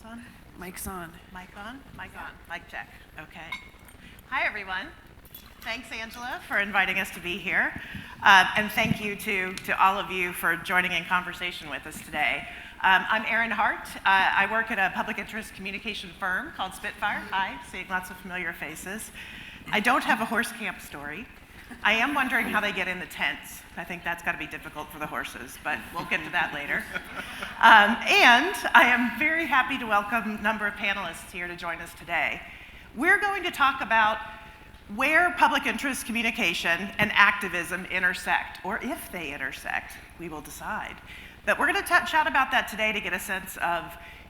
on? Mic's on. Mic on? Mic on. Mic check. Okay. Hi, everyone. Thanks, Angela, for inviting us to be here. And thank you to all of you for joining in conversation with us today. I'm Erin Hart. I work at a public interest communication firm called Spitfire. Hi, seeing lots of familiar faces. I don't have a horse camp story. I am wondering how they get in the tents. I think that's got to be difficult for the horses, but we'll get to that later. And I am very happy to welcome a number of panelists here to join us today. We're going to talk about where public interest communication and activism intersect, or if they intersect, we will decide. But we're going to chat about that today to get a sense of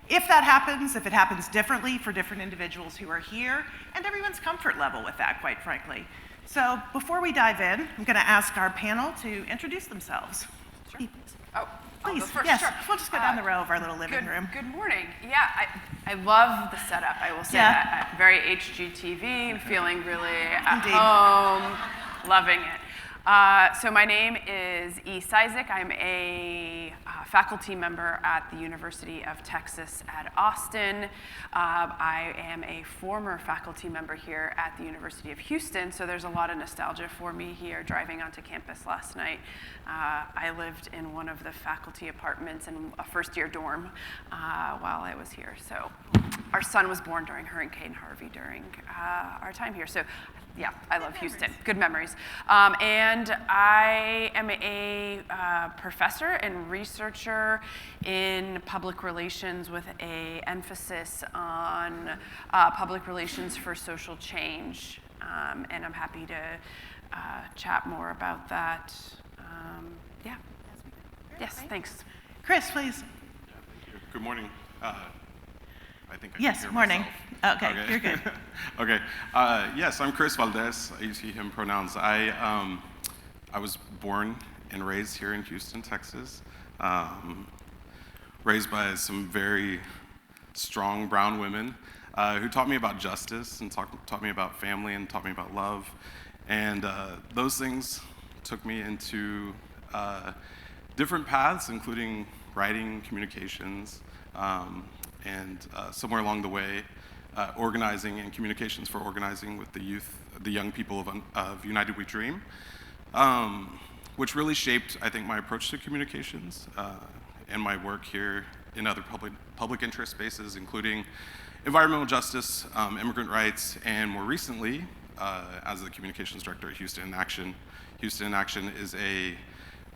if that happens, if it happens differently for different individuals who are here, and everyone's comfort level with that, quite frankly. So before we dive in, I'm going to ask our panel to introduce themselves. Sure. Oh, I'll please. go first. Yes, Sure. we'll just go down the row of our little living room. Good morning. Yeah, I love the setup. I will say that. Very HGTV, feeling really at home, loving it. So my name is E. Cizik. I'm a faculty member at the University of Texas at Austin. I am a former faculty member here at the University of Houston, so there's a lot of nostalgia for me here driving onto campus last night. I lived in one of the faculty apartments in a first-year dorm while I was here. So our son was born during Hurricane Harvey during our time here. So yeah, I love Houston. Good memories. And I am a professor and researcher in public relations with an emphasis on public relations for social change. And I'm happy to chat more about that. Yeah. Yes, thanks. Chris, please. Yeah, thank you. Good morning. I think I yes, can hear morning. Myself. Okay, you're good. Okay. Yes, I'm Chris Valdez. I use he, him pronouns. I was born and raised here in Houston, Texas. Raised by some very strong brown women who taught me about justice and taught me about family and taught me about love. And those things took me into different paths, including writing, communications, and somewhere along the way, organizing and communications for organizing with the youth, the young people of United We Dream, which really shaped, I think, my approach to communications and my work here in other public interest spaces, including environmental justice, immigrant rights, and more recently, as the communications director at Houston in Action. Houston in Action is a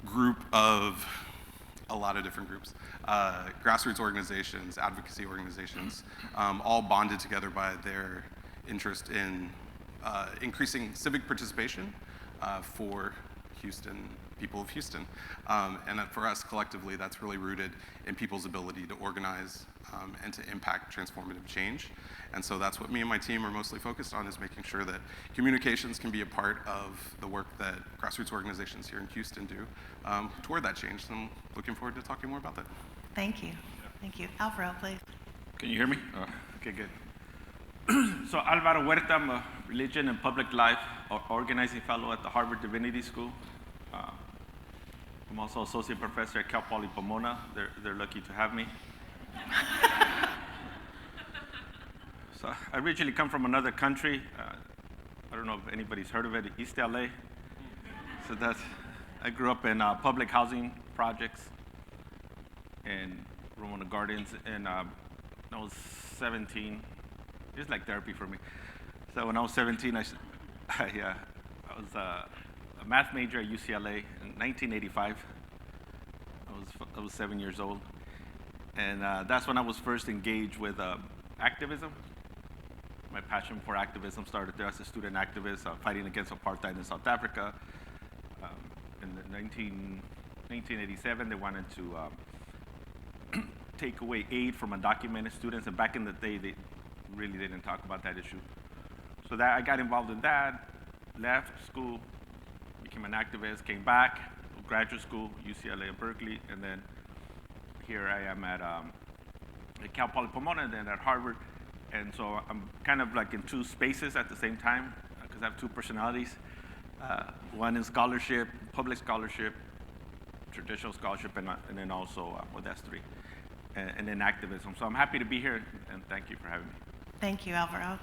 group of a lot of different groups, grassroots organizations, advocacy organizations, all bonded together by their interest in increasing civic participation for Houston, people of Houston. And for us collectively, that's really rooted in people's ability to organize and to impact transformative change. And so that's what me and my team are mostly focused on, is making sure that communications can be a part of the work that grassroots organizations here in Houston do toward that change. So I'm looking forward to talking more about that. Thank you. Thank you. Alvaro, please. Can you hear me? Okay, good. So Alvaro Huerta, I'm a religion and public life organizing fellow at the Harvard Divinity School. I'm also associate professor at Cal Poly Pomona. They're lucky to have me. So I originally come from another country. I don't know if anybody's heard of it, East LA. So I grew up in public housing projects in Ramona Gardens, and I was 17. It's like therapy for me. So when I was 17, I was a math major at UCLA in 1985. I was 7 years old. And that's when I was first engaged with activism. My passion for activism started there as a student activist, fighting against apartheid in South Africa. In 1987, they wanted to take away aid from undocumented students, and back in the day, they really didn't talk about that issue. So I got involved in that, left school, became an activist, came back, graduate school, UCLA and Berkeley, and then here I am at Cal Poly Pomona and then at Harvard. And so I'm kind of like in two spaces at the same time, because I have two personalities. One is scholarship, public scholarship, traditional scholarship, and then also Modestry. and in activism. So I'm happy to be here, and thank you for having me. Thank you, Alvaro.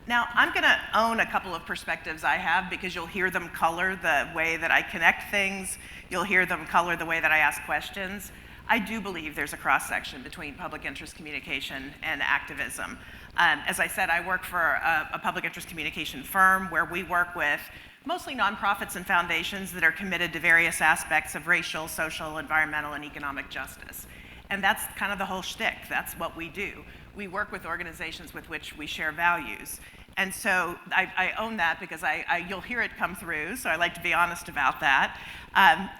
Now, I'm going to own a couple of perspectives I have because you'll hear them color the way that I connect things. You'll hear them color the way that I ask questions. I do believe there's a cross-section between public interest communication and activism. As I said, I work for a public interest communication firm where we work with mostly nonprofits and foundations that are committed to various aspects of racial, social, environmental, and economic justice. And that's kind of the whole shtick. That's what we do. We work with organizations with which we share values. And so I own that because you'll hear it come through, so I like to be honest about that.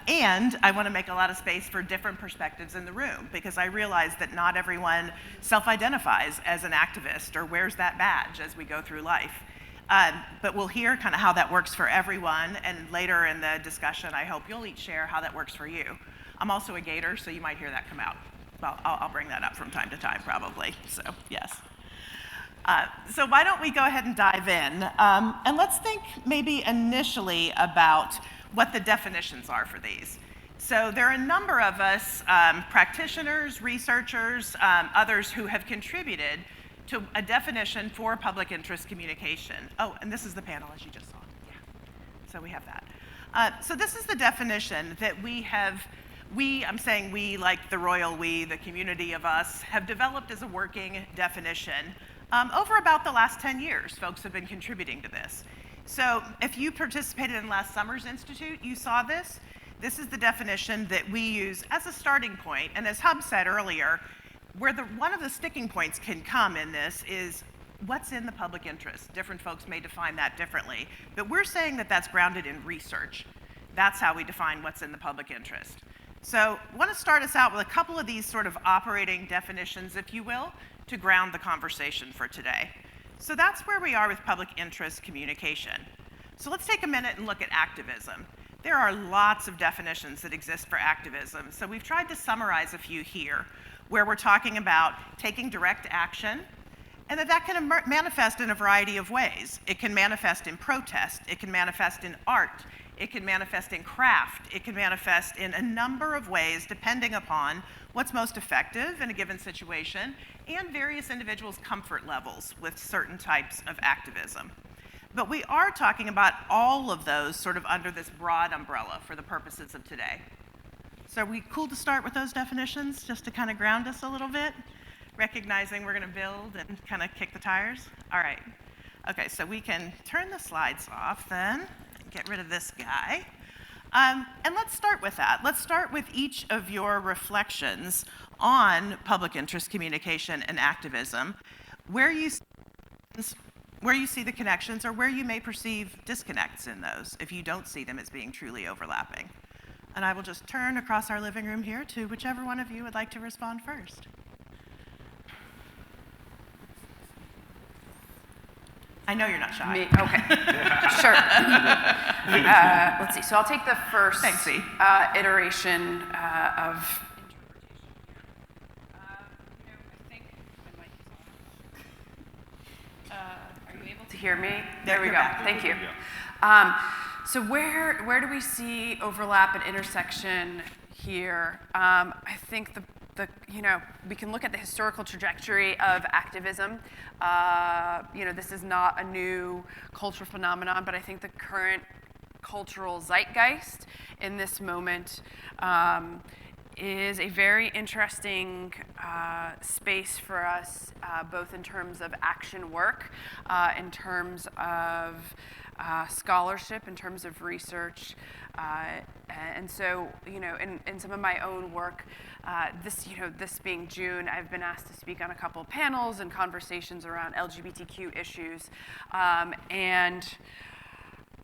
And I want to make a lot of space for different perspectives in the room because I realize that not everyone self-identifies as an activist or wears that badge as we go through life. But we'll hear kind of how that works for everyone, and later in the discussion, I hope you'll each share how that works for you. I'm also a Gator, so you might hear that come out. Well, I'll bring that up from time to time, probably, so yes. So why don't we go ahead and dive in, and let's think maybe initially about what the definitions are for these. So there are a number of us, practitioners, researchers, others who have contributed to a definition for public interest communication. Oh, and this is the panel, as you just saw. Yeah. So we have that. So this is the definition that I'm saying we, like the royal we, the community of us, have developed as a working definition. Over about the last 10 years, folks have been contributing to this. So if you participated in last summer's institute, you saw this. This is the definition that we use as a starting point. And as Hub said earlier, where one of the sticking points can come in this is what's in the public interest. Different folks may define that differently, but we're saying that that's grounded in research. That's how we define what's in the public interest. So I want to start us out with a couple of these sort of operating definitions, if you will, to ground the conversation for today. So that's where we are with public interest communication. So let's take a minute and look at activism. There are lots of definitions that exist for activism, so we've tried to summarize a few here, where we're talking about taking direct action, and that can manifest in a variety of ways. It can manifest in protest, it can manifest in art, it can manifest in craft, it can manifest in a number of ways depending upon what's most effective in a given situation and various individuals' comfort levels with certain types of activism. But we are talking about all of those sort of under this broad umbrella for the purposes of today. So are we cool to start with those definitions just to kind of ground us a little bit? Recognizing we're going to build and kind of kick the tires? All right. Okay, so we can turn the slides off then and get rid of this guy. And let's start with that. Let's start with each of your reflections on public interest communication and activism, where you see the connections or where you may perceive disconnects in those if you don't see them as being truly overlapping. And I will just turn across our living room here to whichever one of you would like to respond first. I know you're not shy. Me, okay. Sure. Let's see. So I'll take the first iteration of are you able to hear me? There we go. Thank you. So where do we see overlap and intersection here? I think we can look at the historical trajectory of activism. This is not a new cultural phenomenon, but I think the current cultural zeitgeist in this moment is a very interesting space for us, both in terms of action work, in terms of scholarship, in terms of research, and so, in some of my own work, this being June, I've been asked to speak on a couple of panels and conversations around LGBTQ issues, and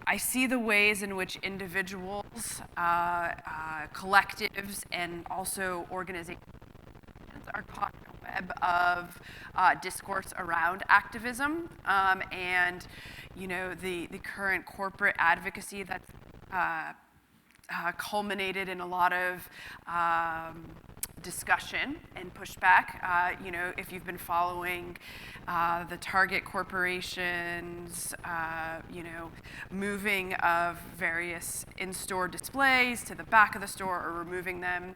I see the ways in which individuals, collectives, and also organizations are caught in a web of discourse around activism, and the current corporate advocacy that's culminated in a lot of discussion and pushback. If you've been following the Target corporations, moving of various in-store displays to the back of the store or removing them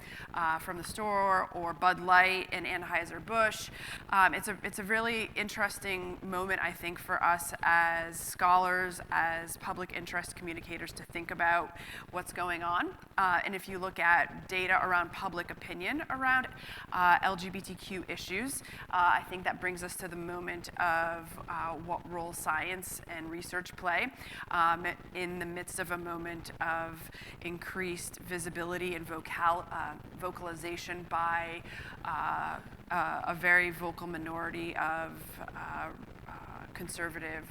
from the store, or Bud Light and Anheuser-Busch. It's a really interesting moment, I think, for us as scholars, as public interest communicators, to think about what's going on. And if you look at data around public opinion around LGBTQ issues, I think that brings us to the moment of what role science and research play in the midst of a moment of increased visibility and vocalization by a very vocal minority of conservative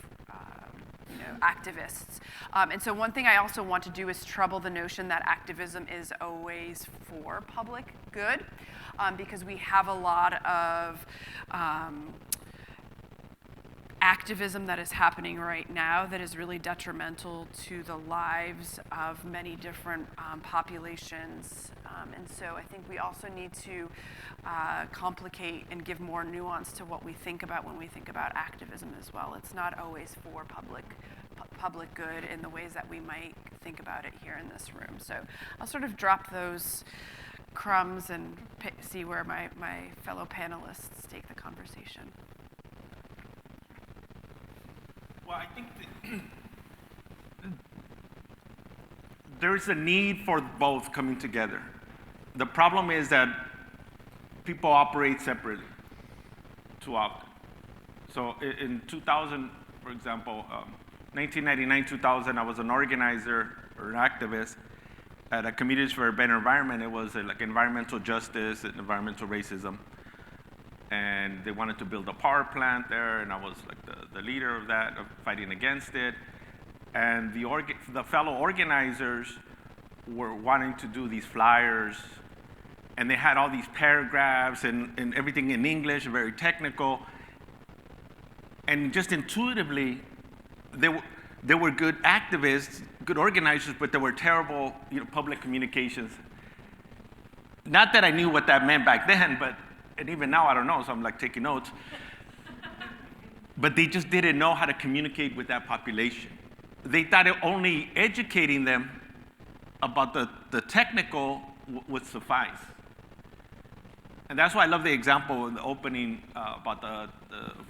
activists. And so one thing I also want to do is trouble the notion that activism is always for public good, because we have a lot of activism that is happening right now that is really detrimental to the lives of many different populations. And so I think we also need to complicate and give more nuance to what we think about when we think about activism as well. It's not always for public good in the ways that we might think about it here in this room. So I'll sort of drop those crumbs and see where my fellow panelists take the conversation. Well, I think there is a need for both coming together. The problem is that people operate separately too often. So in 2000, for example, 1999, 2000, I was an organizer or an activist at a Communities for a Better Environment. It was like environmental justice and environmental racism. And they wanted to build a power plant there, and I was like the leader of that, of fighting against it. And the fellow organizers were wanting to do these flyers, and they had all these paragraphs and everything in English, very technical. And just intuitively, they were good activists, good organizers, but they were terrible, public communications. Not that I knew what that meant back then, and even now I don't know, so I'm like taking notes. But they just didn't know how to communicate with that population. They thought only educating them about the technical would suffice. And that's why I love the example in the opening about the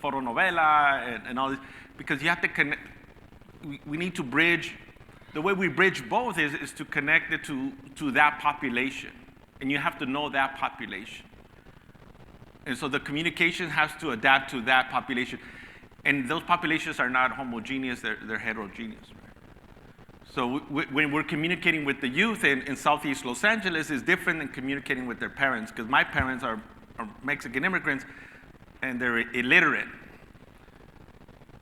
fotonovela and all this, because you have to connect. We need to bridge. The way we bridge both is to connect it to that population, and you have to know that population. And so the communication has to adapt to that population, and those populations are not homogeneous; they're heterogeneous. So when we're communicating with the youth in Southeast Los Angeles, is different than communicating with their parents, because my parents are Mexican immigrants, and they're illiterate.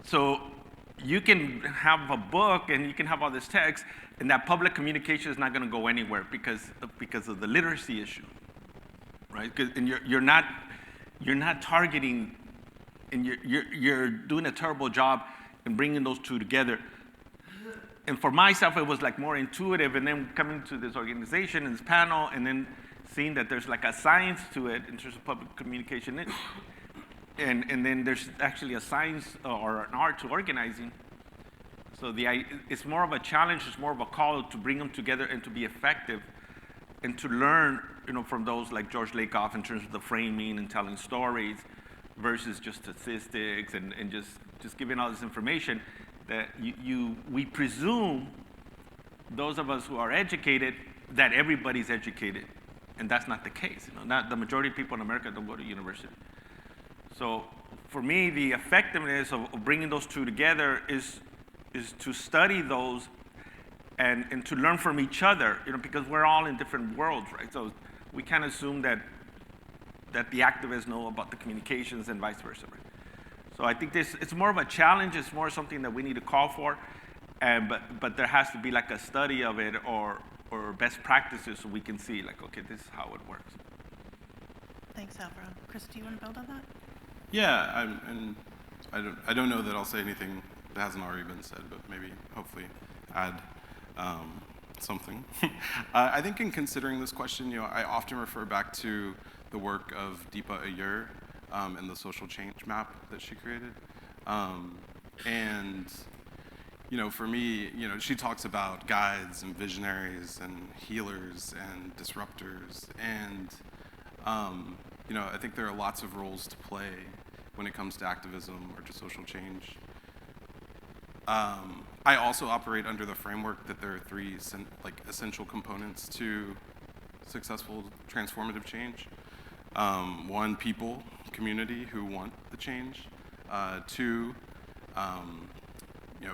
So you can have a book and you can have all this text, and that public communication is not going to go anywhere because of the literacy issue, right? And you're not targeting, and you're doing a terrible job in bringing those two together. And for myself, it was like more intuitive, and then coming to this organization and this panel, and then seeing that there's like a science to it in terms of public communication, and then there's actually a science or an art to organizing. So it's more of a challenge, it's more of a call to bring them together and to be effective, and to learn, from those like George Lakoff in terms of the framing and telling stories, versus just statistics and just giving all this information. That we presume, those of us who are educated, that everybody's educated, and that's not the case. Not the majority of people in America don't go to university. So for me, the effectiveness of bringing those two together is to study those and to learn from each other, because we're all in different worlds, right? So we can't assume that the activists know about the communications and vice versa, right? So I think it's more of a challenge. It's more something that we need to call for, but there has to be like a study of it or best practices so we can see like, okay, this is how it works. Thanks, Alvaro. Chris, do you want to build on that? Yeah, I don't know that I'll say anything that hasn't already been said, but maybe hopefully add something. I think in considering this question, I often refer back to the work of Deepa Iyer and the social change map that she created. And for me, she talks about guides and visionaries and healers and disruptors. And, I think there are lots of roles to play when it comes to activism or to social change. I also operate under the framework that there are three essential components to successful transformative change. One, people, community who want the change. Two,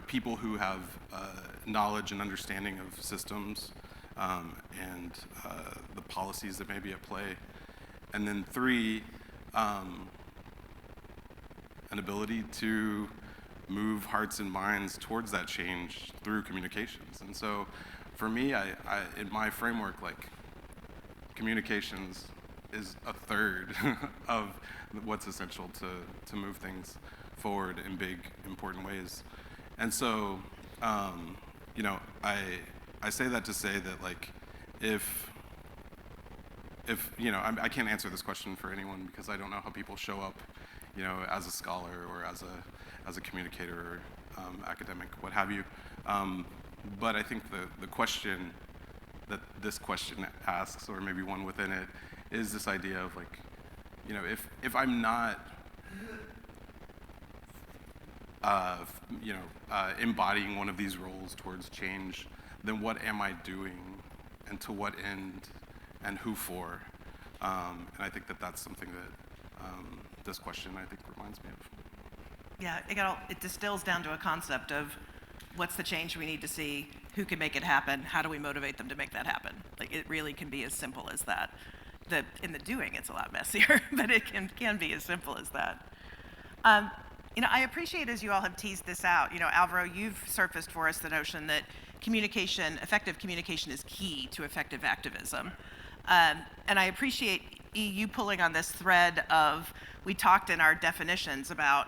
people who have knowledge and understanding of systems and the policies that may be at play. And then three, an ability to move hearts and minds towards that change through communications. And so for me, in my framework, communications is a third of what's essential to move things forward in big, important ways. And so, I say that to say that, if I can't answer this question for anyone because I don't know how people show up, as a scholar or as a communicator or academic, what have you. But I think the question that this question asks, or maybe one within it, is this idea of if I'm not embodying one of these roles towards change, then what am I doing, and to what end, and who for? And I think that's something that this question, I think, reminds me of. Yeah, it distills down to a concept of what's the change we need to see, who can make it happen, how do we motivate them to make that happen? It really can be as simple as that. In the doing, it's a lot messier, but it can be as simple as that. I appreciate, as you all have teased this out, Alvaro, you've surfaced for us the notion that effective communication is key to effective activism. And I appreciate you pulling on this thread of, we talked in our definitions about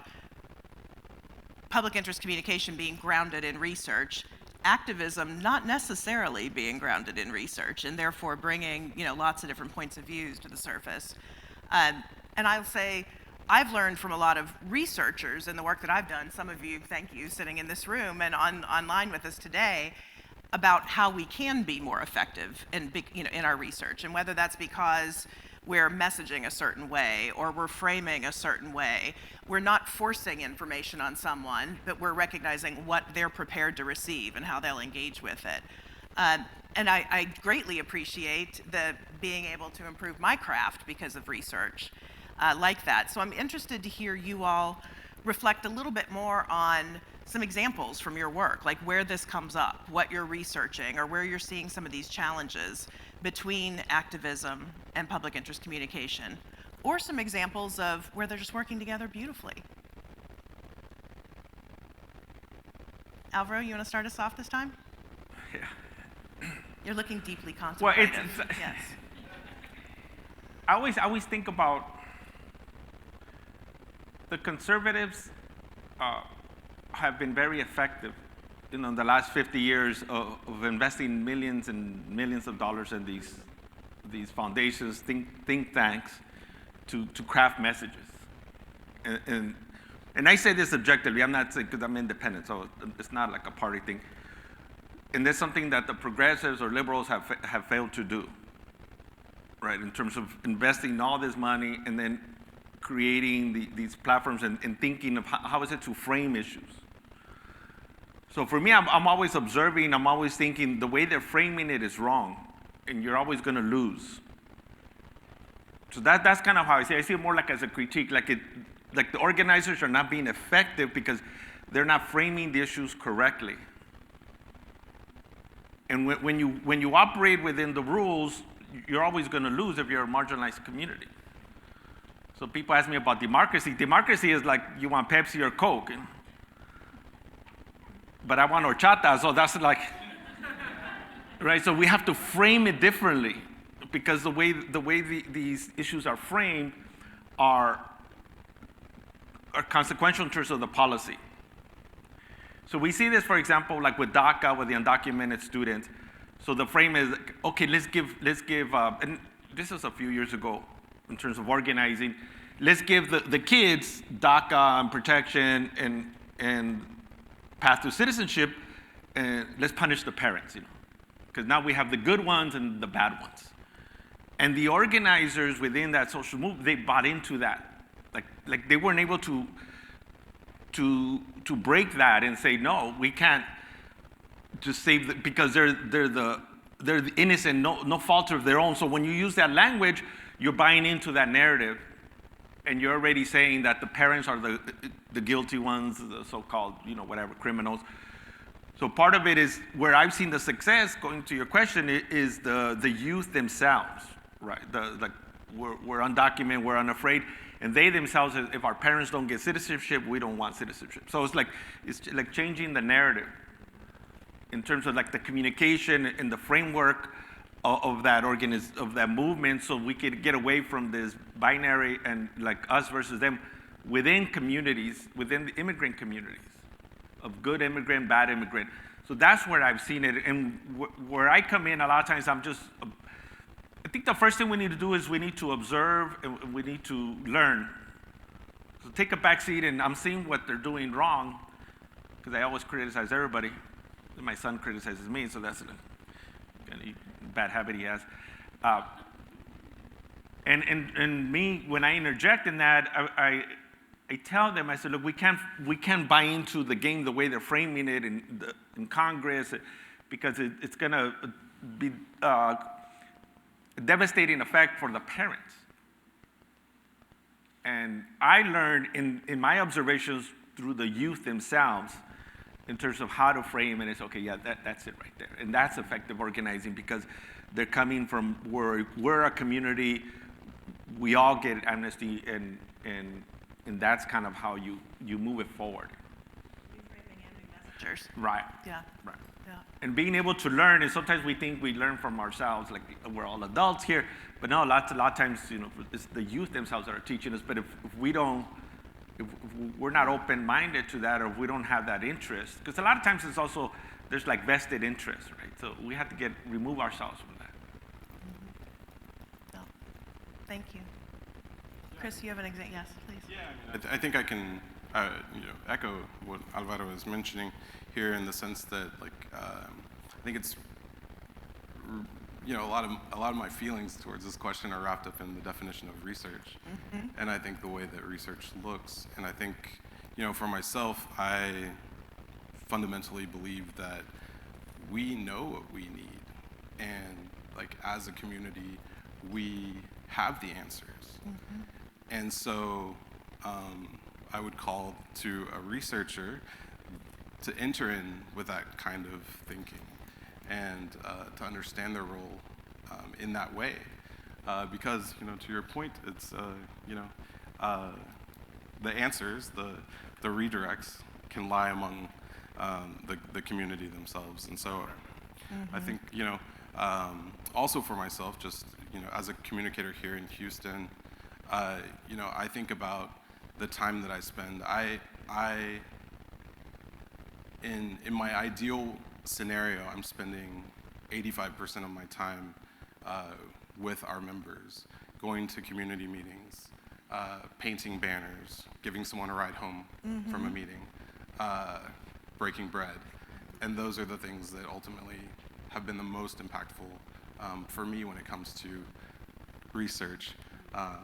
public interest communication being grounded in research, activism not necessarily being grounded in research, and therefore bringing lots of different points of views to the surface. And I'll say, I've learned from a lot of researchers in the work that I've done, some of you, thank you, sitting in this room and online with us today, about how we can be more effective in our research, and whether that's because we're messaging a certain way or we're framing a certain way. We're not forcing information on someone, but we're recognizing what they're prepared to receive and how they'll engage with it. And I greatly appreciate being able to improve my craft because of research like that. So I'm interested to hear you all reflect a little bit more on some examples from your work, like where this comes up, what you're researching, or where you're seeing some of these challenges between activism and public interest communication, or some examples of where they're just working together beautifully. Alvaro, you want to start us off this time? Yeah. You're looking deeply contemplative. Well, yes. I always think about the conservatives have been very effective in the last 50 years of investing millions and millions of dollars in these foundations, think tanks, to craft messages. And I say this objectively. I'm not saying, because I'm independent, so it's not like a party thing. And that's something that the progressives or liberals have failed to do, right? In terms of investing all this money and then creating these platforms and thinking of how is it to frame issues. So for me, I'm always observing, I'm always thinking the way they're framing it is wrong, and you're always going to lose. So that's kind of how I see it. I see it more like as a critique, like the organizers are not being effective because they're not framing the issues correctly. And when you operate within the rules, you're always going to lose if you're a marginalized community. So people ask me about democracy. Democracy is like you want Pepsi or Coke. But I want horchata, so that's like, right? So we have to frame it differently because the way these issues are framed are consequential in terms of the policy. So we see this, for example, like with DACA, with the undocumented students. So the frame is, okay, let's give, and this was a few years ago in terms of organizing, let's give the kids DACA and protection and path to citizenship, and let's punish the parents, because now we have the good ones and the bad ones. And the organizers within that social movement, they bought into that. Like they weren't able to break that and say, no, we can't just save because they're the innocent, no fault of their own. So when you use that language, you're buying into that narrative, and you're already saying that the parents are the guilty ones, the so-called, whatever, criminals. So part of it is where I've seen the success, going to your question, is the youth themselves, right? We're undocumented, we're unafraid, and they themselves, if our parents don't get citizenship, we don't want citizenship. So it's like changing the narrative in terms of like the communication and the framework of that movement, so we could get away from this binary and like us versus them within communities, within the immigrant communities, of good immigrant, bad immigrant. So that's where I've seen it, and where I come in a lot of times, I think the first thing we need to do is we need to observe and we need to learn. So take a back seat, and I'm seeing what they're doing wrong, because I always criticize everybody. My son criticizes me, so that's a bad habit he has. And me, when I interject in that, I tell them, I said, look, we can't buy into the game the way they're framing it in Congress, because it's going to be a devastating effect for the parents. And I learned in my observations through the youth themselves, in terms of how to frame it, it's okay, yeah, that's it right there. And that's effective organizing, because they're coming from we're a community, we all get amnesty, and that's kind of how you move it forward. Reframing and new messengers. Right. Yeah. Right. Yeah. And being able to learn, and sometimes we think we learn from ourselves, like we're all adults here, but no, a lot of times, it's the youth themselves that are teaching us. But if we're not open-minded to that, or if we don't have that interest, because a lot of times it's also, there's like vested interest, right? So we have to remove ourselves from that. Well, thank you. Chris, you have an example? Yes, please. Yeah, I think I can echo what Alvaro is mentioning here, in the sense that I think it's a lot of my feelings towards this question are wrapped up in the definition of research, and I think the way that research looks, and I think for myself, I fundamentally believe that we know what we need, and as a community, we have the answers. And so I would call to a researcher to enter in with that kind of thinking, and to understand their role in that way. Because, to your point, it's, the answers, the redirects can lie among the community themselves. And so I think, also for myself, just, as a communicator here in Houston, I think about the time that I spend. In my ideal scenario, I'm spending 85% of my time with our members, going to community meetings, painting banners, giving someone a ride home from a meeting, breaking bread. And those are the things that ultimately have been the most impactful for me when it comes to research.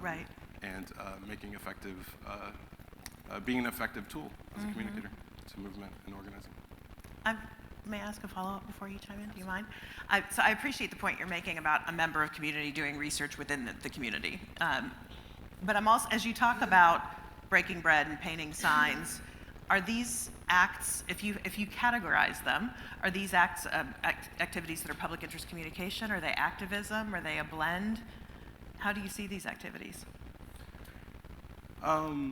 Right. And making effective, being an effective tool as a communicator to movement and organizing. May I ask a follow-up before you chime in? Do you mind? So I appreciate the point you're making about a member of community doing research within the community. But I'm also, as you talk about breaking bread and painting signs, are these acts, if you categorize them, are these acts activities that are public interest communication? Are they activism? Are they a blend? How do you see these activities? I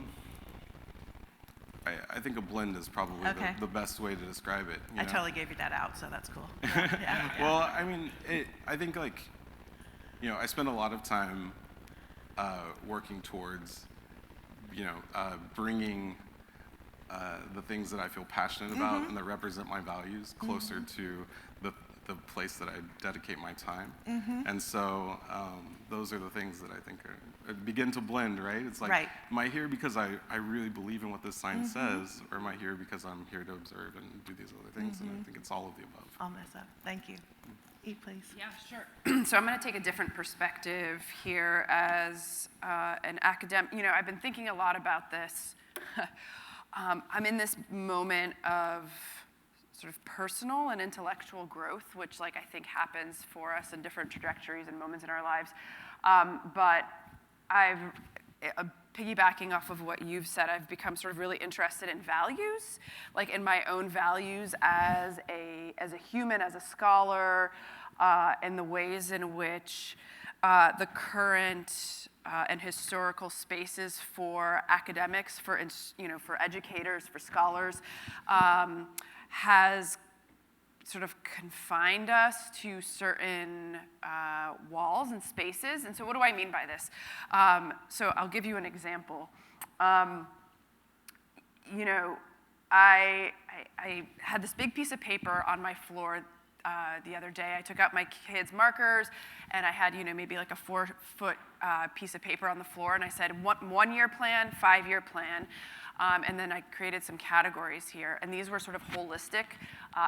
think a blend is probably the best way to describe it. I totally gave you that out, so that's cool. Yeah. Well, I mean, I think I spend a lot of time working towards, bringing the things that I feel passionate about and that represent my values closer to the place that I dedicate my time. And so those are the things that I think begin to blend, right? It's like, am I here because I really believe in what this sign says, or am I here because I'm here to observe and do these other things? And I think it's all of the above. I'll mess up. Thank you. E, please. Yeah, sure. So I'm going to take a different perspective here as an academic. You know, I've been thinking a lot about this. I'm in this moment of sort of personal and intellectual growth, which I think happens for us in different trajectories and moments in our lives. But piggybacking off of what you've said, I've become sort of really interested in values, in my own values as a human, as a scholar, and the ways in which the current and historical spaces for academics, for educators, for scholars, has sort of confined us to certain walls and spaces. And so what do I mean by this? So I'll give you an example. I had this big piece of paper on my floor the other day. I took out my kids' markers, and I had, maybe a 4-foot piece of paper on the floor, and I said, 1-year plan, 5-year plan. And then I created some categories here, and these were sort of holistic.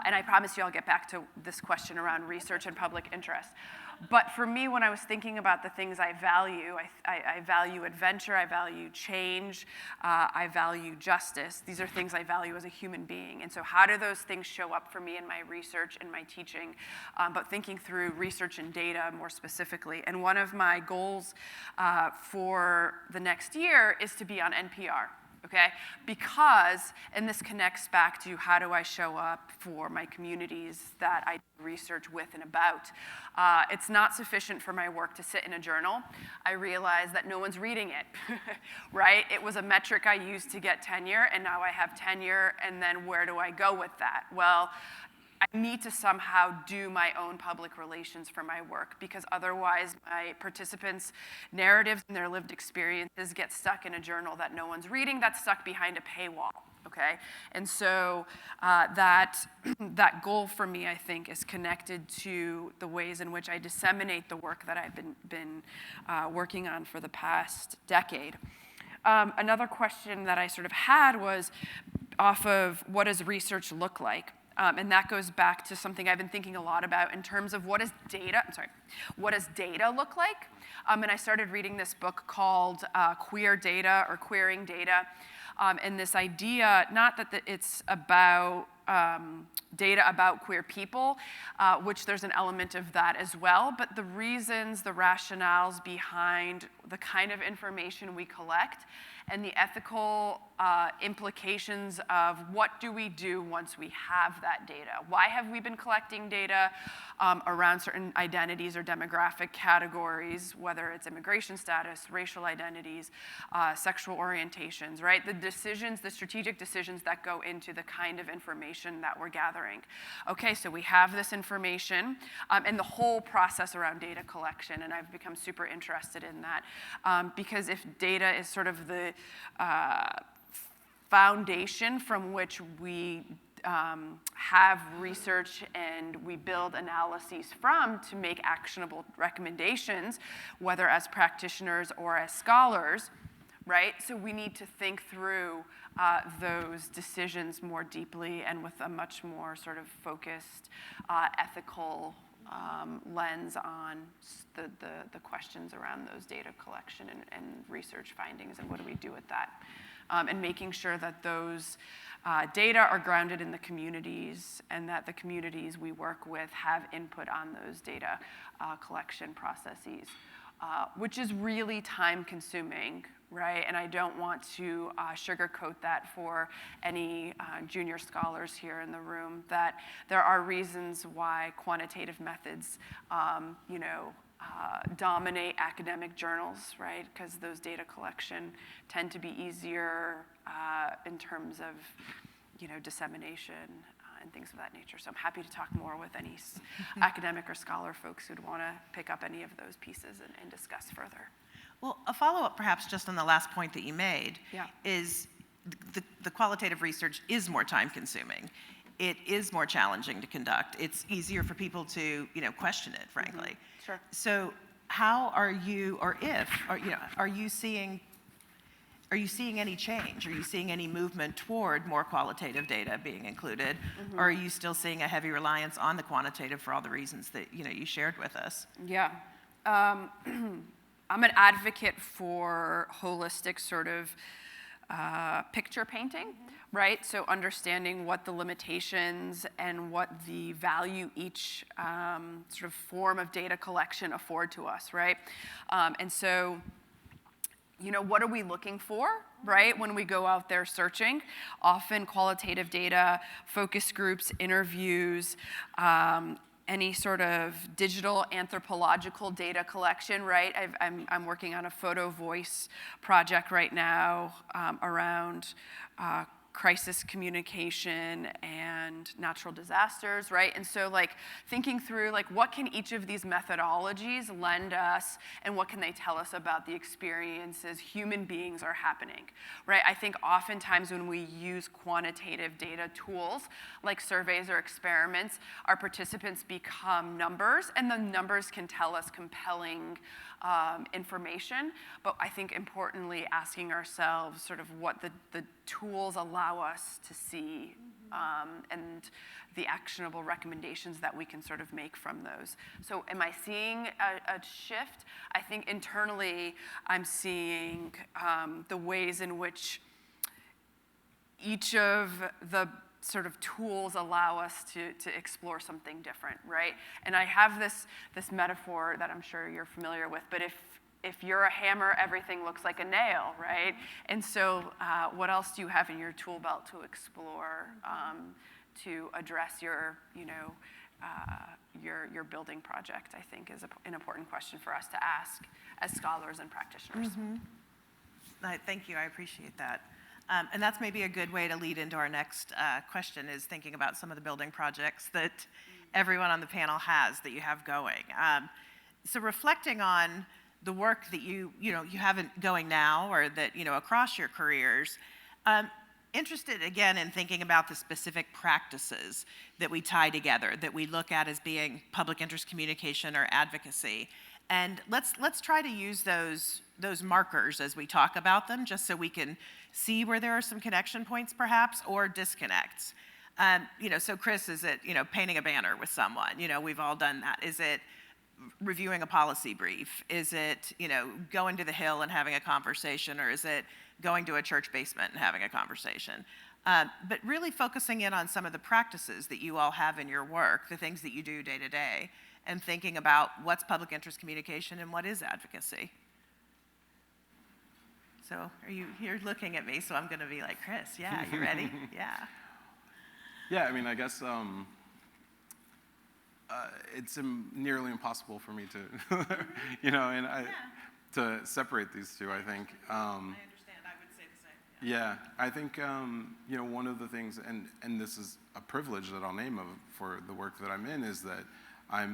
And I promise you I'll get back to this question around research and public interest. But for me, when I was thinking about the things I value, I value adventure, I value change, I value justice. These are things I value as a human being. And so how do those things show up for me in my research and my teaching? But thinking through research and data more specifically. And one of my goals for the next year is to be on NPR. Okay, because, and this connects back to how do I show up for my communities that I do research with and about. It's not sufficient for my work to sit in a journal. I realize that no one's reading it, right? It was a metric I used to get tenure, and now I have tenure, and then where do I go with that? Well, I need to somehow do my own public relations for my work, because otherwise my participants' narratives and their lived experiences get stuck in a journal that no one's reading, that's stuck behind a paywall, okay? And so that goal for me, I think, is connected to the ways in which I disseminate the work that I've been working on for the past decade. Another question that I sort of had was off of what does research look like? And that goes back to something I've been thinking a lot about in terms of what does data look like? And I started reading this book called Queer Data or Queering Data. And this idea, not that it's about data about queer people, which there's an element of that as well, but the reasons, the rationales behind the kind of information we collect and the ethical implications of what do we do once we have that data. Why have we been collecting data around certain identities or demographic categories, whether it's immigration status, racial identities, sexual orientations, right? The decisions, the strategic decisions that go into the kind of information that we're gathering. Okay, so we have this information and the whole process around data collection, and I've become super interested in that because if data is sort of the foundation from which we have research and we build analyses from to make actionable recommendations, whether as practitioners or as scholars, right? So we need to think through those decisions more deeply and with a much more sort of focused ethical lens on the questions around those data collection and research findings and what do we do with that. And making sure that those data are grounded in the communities and that the communities we work with have input on those data collection processes, which is really time consuming, right? And I don't want to sugarcoat that for any junior scholars here in the room, that there are reasons why quantitative methods, dominate academic journals, right? Because those data collection tend to be easier in terms of, dissemination and things of that nature. So I'm happy to talk more with any academic or scholar folks who'd want to pick up any of those pieces and discuss further. Well, a follow-up perhaps just on the last point that you made is the qualitative research is more time consuming. it is more challenging to conduct. It's easier for people to, question it, frankly. Sure. So how are you, or if, or, are you seeing any change? Are you seeing any movement toward more qualitative data being included? Or are you still seeing a heavy reliance on the quantitative for all the reasons that, you shared with us? Yeah. I'm an advocate for holistic sort of picture painting, right? So understanding what the limitations and what the value each sort of form of data collection afford to us, right? And so, what are we looking for, right, when we go out there searching? Often qualitative data, focus groups, interviews, any sort of digital anthropological data collection, right? I'm working on a photo voice project right now around crisis communication and natural disasters, right? And so thinking through what can each of these methodologies lend us and what can they tell us about the experiences human beings are happening, right? I think oftentimes when we use quantitative data tools like surveys or experiments, our participants become numbers, and the numbers can tell us compelling information, but I think importantly asking ourselves sort of what the tools allow us to see and the actionable recommendations that we can sort of make from those. So am I seeing a shift? I think internally I'm seeing the ways in which each of the sort of tools allow us to explore something different, right? And I have this metaphor that I'm sure you're familiar with, but if you're a hammer, everything looks like a nail, right? And so what else do you have in your tool belt to explore to address your building project, I think is an important question for us to ask as scholars and practitioners. Thank you, I appreciate that. And that's maybe a good way to lead into our next question, is thinking about some of the building projects that everyone on the panel has, that you have going. So reflecting on the work that you have going now, or that, across your careers, interested again in thinking about the specific practices that we tie together, that we look at as being public interest communication or advocacy. And let's try to use those markers as we talk about them, just so we can see where there are some connection points perhaps, or disconnects. So Chris, is it, painting a banner with someone? We've all done that. Is it reviewing a policy brief? Is it, going to the Hill and having a conversation? Or is it going to a church basement and having a conversation? But really focusing in on some of the practices that you all have in your work, the things that you do day to day, and thinking about what's public interest communication and what is advocacy. So you're looking at me, so I'm going to be like, Chris, yeah, you ready? Yeah. Yeah, I mean, I guess it's nearly impossible for me to, to separate these two, I think. I understand, I would say the same. Yeah, I think, one of the things, and this is a privilege that I'll name for the work that I'm in, is that I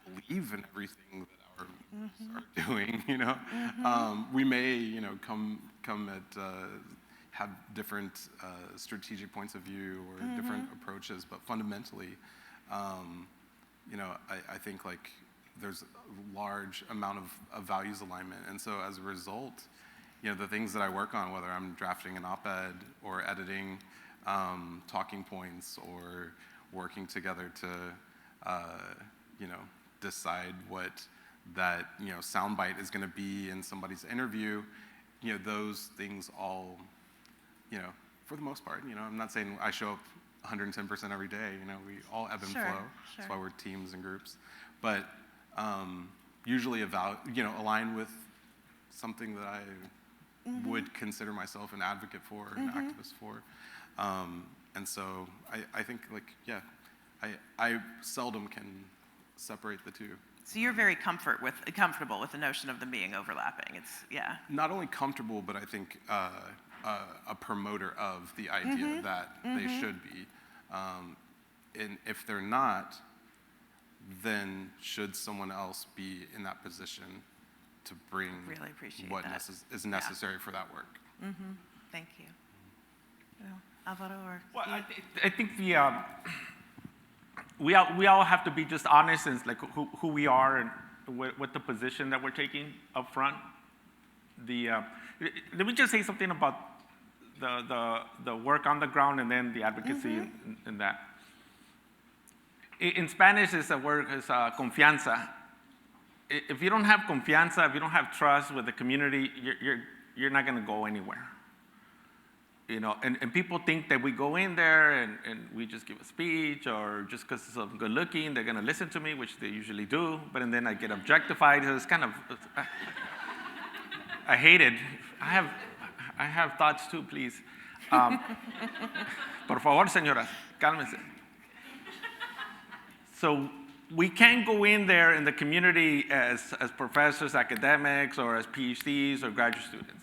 believe in everything that our are doing, we may, come at, have different strategic points of view or different approaches, but fundamentally, I think there's a large amount of values alignment. And so as a result, the things that I work on, whether I'm drafting an op-ed or editing talking points or working together to, decide what that, soundbite is going to be in somebody's interview, those things all, for the most part, I'm not saying I show up 110% every day, we all ebb and flow. Sure. That's why we're teams and groups. But usually align with something that I would consider myself an advocate for, an activist for. And so I think I seldom can separate the two. So you're very comfortable with the notion of them being overlapping. Not only comfortable, but I think a promoter of the idea that they should be. And if they're not, then should someone else be in that position to bring really appreciate what that. is necessary for that work? Thank you. Well, Alvaro, or Well, you? I think we all have to be just honest and like who we are and what the position that we're taking up front. Let me just say something about the work on the ground and then the advocacy in that. In Spanish, it's a word is confianza. If you don't have confianza, if you don't have trust with the community, you're not going to go anywhere. You know, and people think that we go in there and we just give a speech, or just because I'm good looking, they're going to listen to me, which they usually do, but then I get objectified. It's kind of, I hate it. I have thoughts too, please. Por favor, señoras, cálmense. So we can't go in there in the community as professors, academics, or as PhDs or graduate students.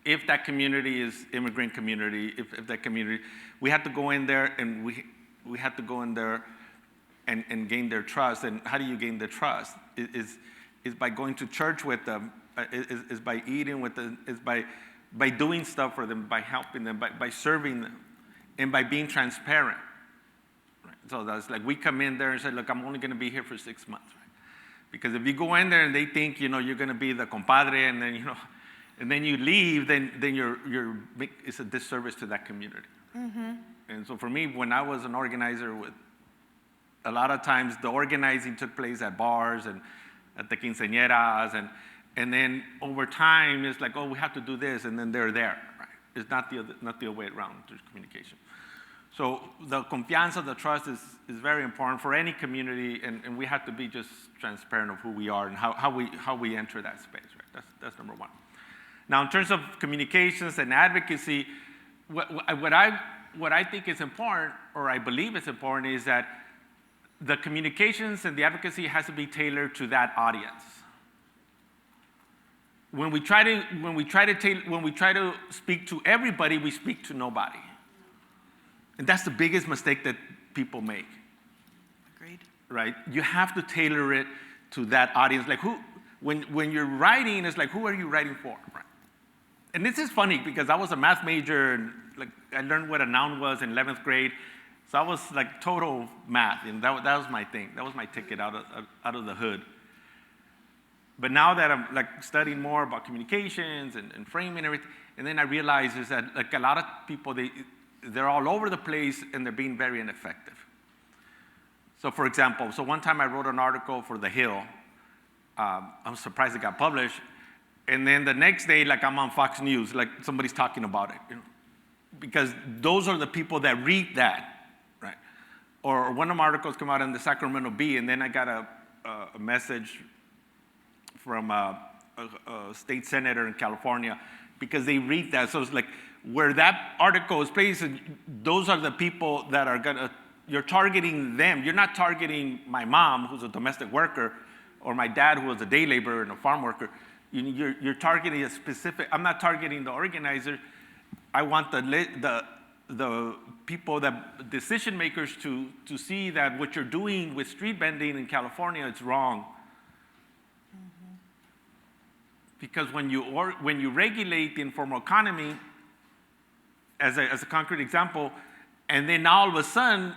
If that community is immigrant community, if that community, we have to go in there and we have to go in there and gain their trust. And how do you gain their trust? Is by going to church with them, is by eating with them, is by doing stuff for them, by helping them, by serving them, and by being transparent. Right? So that's like we come in there and say, look, I'm only going to be here for 6 months. Right? Because if you go in there and they think, you're going to be the compadre, and then, and then you leave, then it's a disservice to that community. And so for me, when I was an organizer, a lot of times the organizing took place at bars and at the quinceañeras, and then over time it's like, oh, we have to do this, and then they're there. Right? It's not the other way around through communication. So the confianza, the trust is very important for any community, and we have to be just transparent of who we are and how we enter that space. Right? That's number one. Now, in terms of communications and advocacy, what I think is important, or I believe is important, is that the communications and the advocacy has to be tailored to that audience. When we try to speak to everybody, we speak to nobody, and that's the biggest mistake that people make. Agreed. Right? You have to tailor it to that audience. Like when you're writing, it's like, who are you writing for? Right? And this is funny because I was a math major, and like I learned what a noun was in 11th grade. So I was like total math, and that was my thing. That was my ticket out of the hood. But now that I'm like studying more about communications and framing and everything, and then I realized is that like a lot of people, they're all over the place and they're being very ineffective. So for example, one time I wrote an article for The Hill. I'm surprised it got published. And then the next day, like I'm on Fox News, like somebody's talking about it, because those are the people that read that, right? Or one of my articles come out in the Sacramento Bee, and then I got a message from a state senator in California, because they read that. So it's like where that article is placed, those are the people that are you're targeting them. You're not targeting my mom, who's a domestic worker, or my dad, who was a day laborer and a farm worker. You're targeting a specific. I'm not targeting the organizer. I want the people, that decision makers, to see that what you're doing with street vending in California, it's wrong. Because when you regulate the informal economy, as a concrete example, and then all of a sudden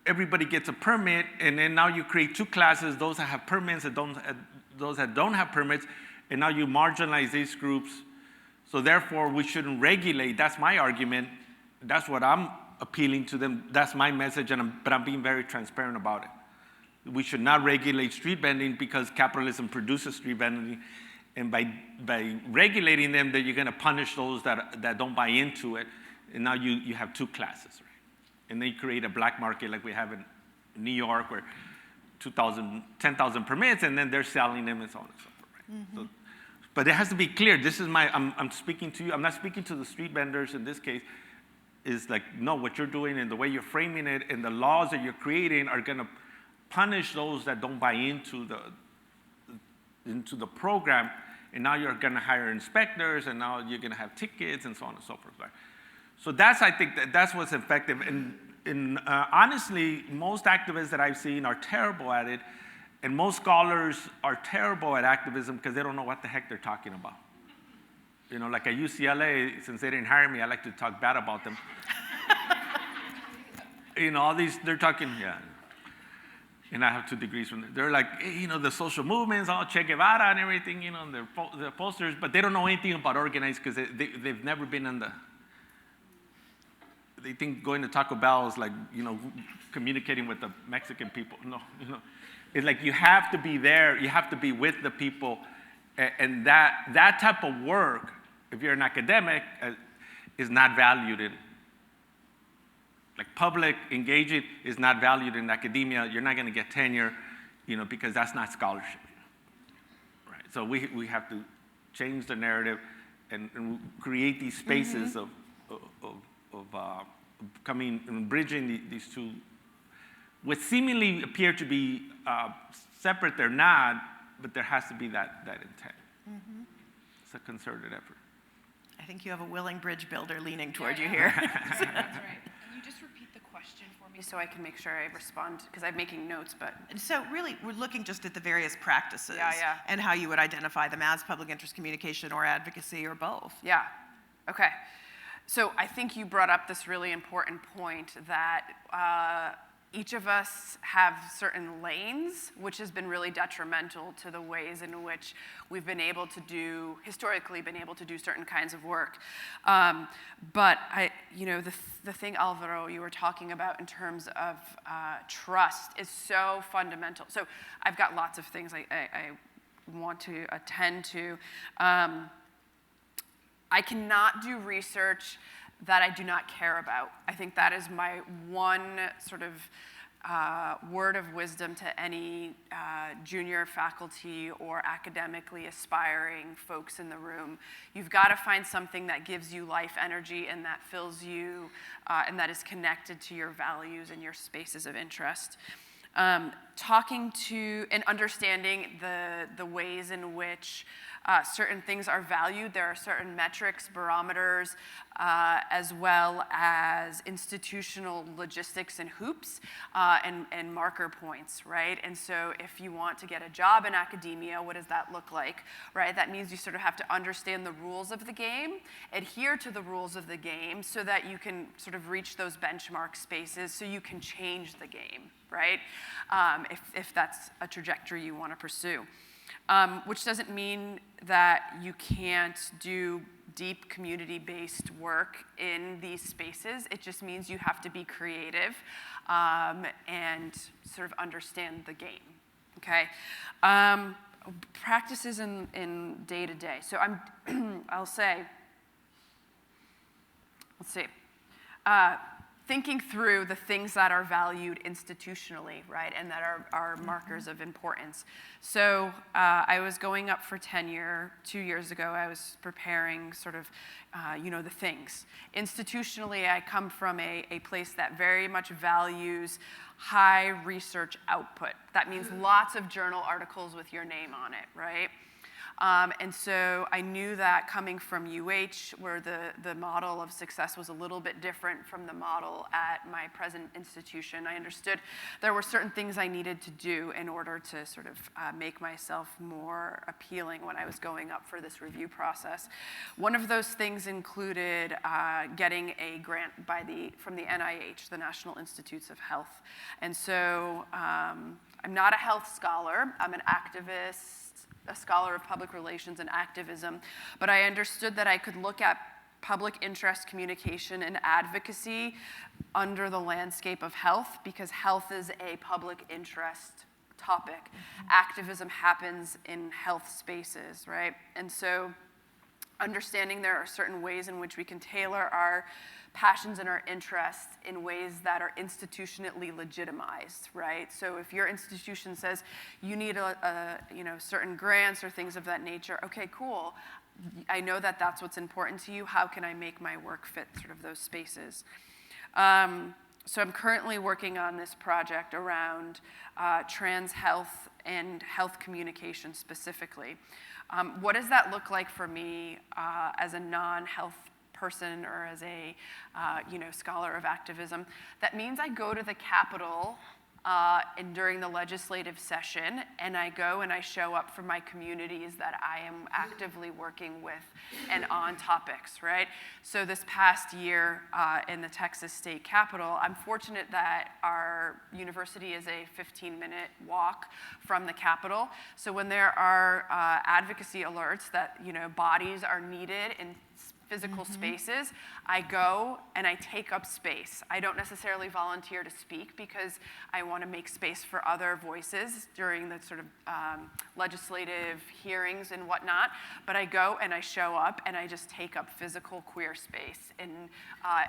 everybody gets a permit, and then now you create two classes: those that have permits and those that don't have permits. And now you marginalize these groups. So therefore, we shouldn't regulate. That's my argument. That's what I'm appealing to them. That's my message, but I'm being very transparent about it. We should not regulate street vending because capitalism produces street vending. And by regulating them, that you're going to punish those that don't buy into it. And now you have two classes, right? And then you create a black market like we have in New York, where 10,000 permits, and then they're selling them and so on and so forth. So, but it has to be clear. This is I'm speaking to you. I'm not speaking to the street vendors in this case. Is like, no, what you're doing and the way you're framing it and the laws that you're creating are going to punish those that don't buy into the program. And now you're going to hire inspectors, and now you're going to have tickets and so on and so forth. Right? So I think that's what's effective. And honestly, most activists that I've seen are terrible at it. And most scholars are terrible at activism because they don't know what the heck they're talking about. You know, like at UCLA, since they didn't hire me, I like to talk bad about them. You know, all these, they're talking, yeah. And I have 2 degrees from them. They're like, hey, you know, the social movements, all Che Guevara and everything, you know, and their posters, but they don't know anything about organized because they've never been in the, they think going to Taco Bell is like, you know, communicating with the Mexican people. No, you know, it's like you have to be there, you have to be with the people, and that type of work, if you're an academic, is not valued in, like public engaging is not valued in academia. You're not going to get tenure, you know, because that's not scholarship. Right? So we have to change the narrative and create these spaces of coming and bridging these two, what seemingly appear to be separate. They're not, but there has to be that intent. It's a concerted effort. I think you have a willing bridge builder leaning toward you here. That's right. Can you just repeat the question for me so I can make sure I respond? Because I'm making notes, but. So really, we're looking just at the various practices Yeah. and how you would identify them as public interest communication or advocacy or both. Yeah, okay. So I think you brought up this really important point that each of us have certain lanes, which has been really detrimental to the ways in which we've been able to do, historically been able to do certain kinds of work. But the thing, Alvaro, you were talking about in terms of trust is so fundamental. So I've got lots of things I want to attend to. I cannot do research that I do not care about. I think that is my one sort of word of wisdom to any junior faculty or academically aspiring folks in the room. You've got to find something that gives you life energy and that fills you and that is connected to your values and your spaces of interest. Talking to and understanding the ways in which certain things are valued. There are certain metrics, barometers, as well as institutional logistics and hoops and marker points, right? And so if you want to get a job in academia, what does that look like, right? That means you sort of have to understand the rules of the game, adhere to the rules of the game so that you can sort of reach those benchmark spaces so you can change the game, right? If that's a trajectory you want to pursue. Which doesn't mean that you can't do deep community-based work in these spaces. It just means you have to be creative and sort of understand the game, okay? Practices in day-to-day. So I'll say, let's see. Thinking through the things that are valued institutionally, right, and that are markers of importance. So I was going up for tenure 2 years ago. I was preparing sort of, the things. Institutionally, I come from a place that very much values high research output. That means lots of journal articles with your name on it, right? And so I knew that coming from UH, where the model of success was a little bit different from the model at my present institution, I understood there were certain things I needed to do in order to sort of make myself more appealing when I was going up for this review process. One of those things included getting a grant from the NIH, the National Institutes of Health. And so I'm not a health scholar, I'm an activist, a scholar of public relations and activism, but I understood that I could look at public interest communication and advocacy under the landscape of health because health is a public interest topic. Activism happens in health spaces, right? And so understanding there are certain ways in which we can tailor our passions and our interests in ways that are institutionally legitimized, right? So if your institution says you need certain grants or things of that nature, okay, cool. I know that that's what's important to you. How can I make my work fit sort of those spaces? So I'm currently working on this project around trans health and health communication specifically. What does that look like for me as a non-health person or as a scholar of activism? That means I go to the Capitol and during the legislative session, and I go and I show up for my communities that I am actively working with and on topics, right? So this past year in the Texas State Capitol, I'm fortunate that our university is a 15-minute walk from the Capitol. So when there are advocacy alerts that, you know, bodies are needed in physical spaces, I go and I take up space. I don't necessarily volunteer to speak because I want to make space for other voices during the sort of legislative hearings and whatnot, but I go and I show up and I just take up physical queer space in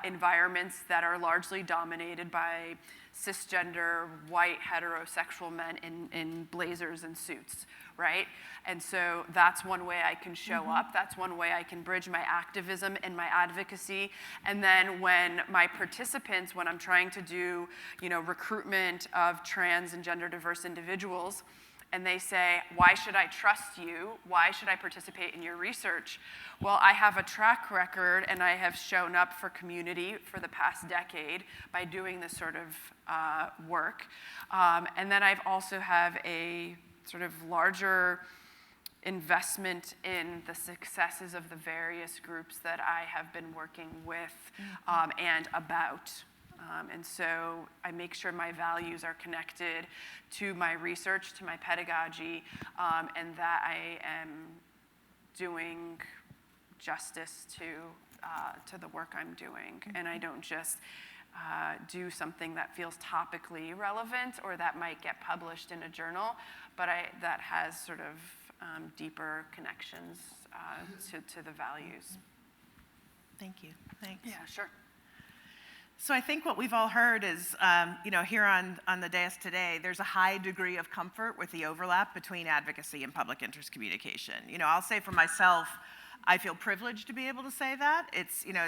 environments that are largely dominated by cisgender, white, heterosexual men in blazers and suits, right? And so that's one way I can show up. That's one way I can bridge my activism and my advocacy. And then when my participants, when I'm trying to do, you know, recruitment of trans and gender diverse individuals, and they say, why should I trust you? Why should I participate in your research? Well, I have a track record and I have shown up for community for the past decade by doing this sort of work. And then I've also have a sort of larger investment in the successes of the various groups that I have been working with and about. And so I make sure my values are connected to my research, to my pedagogy, and that I am doing justice to the work I'm doing. And I don't just do something that feels topically relevant or that might get published in a journal, but that has sort of deeper connections to the values. Thank you. Thanks. Yeah, sure. So I think what we've all heard is, you know, here on the dais today, there's a high degree of comfort with the overlap between advocacy and public interest communication. You know, I'll say for myself, I feel privileged to be able to say that. It's, you know,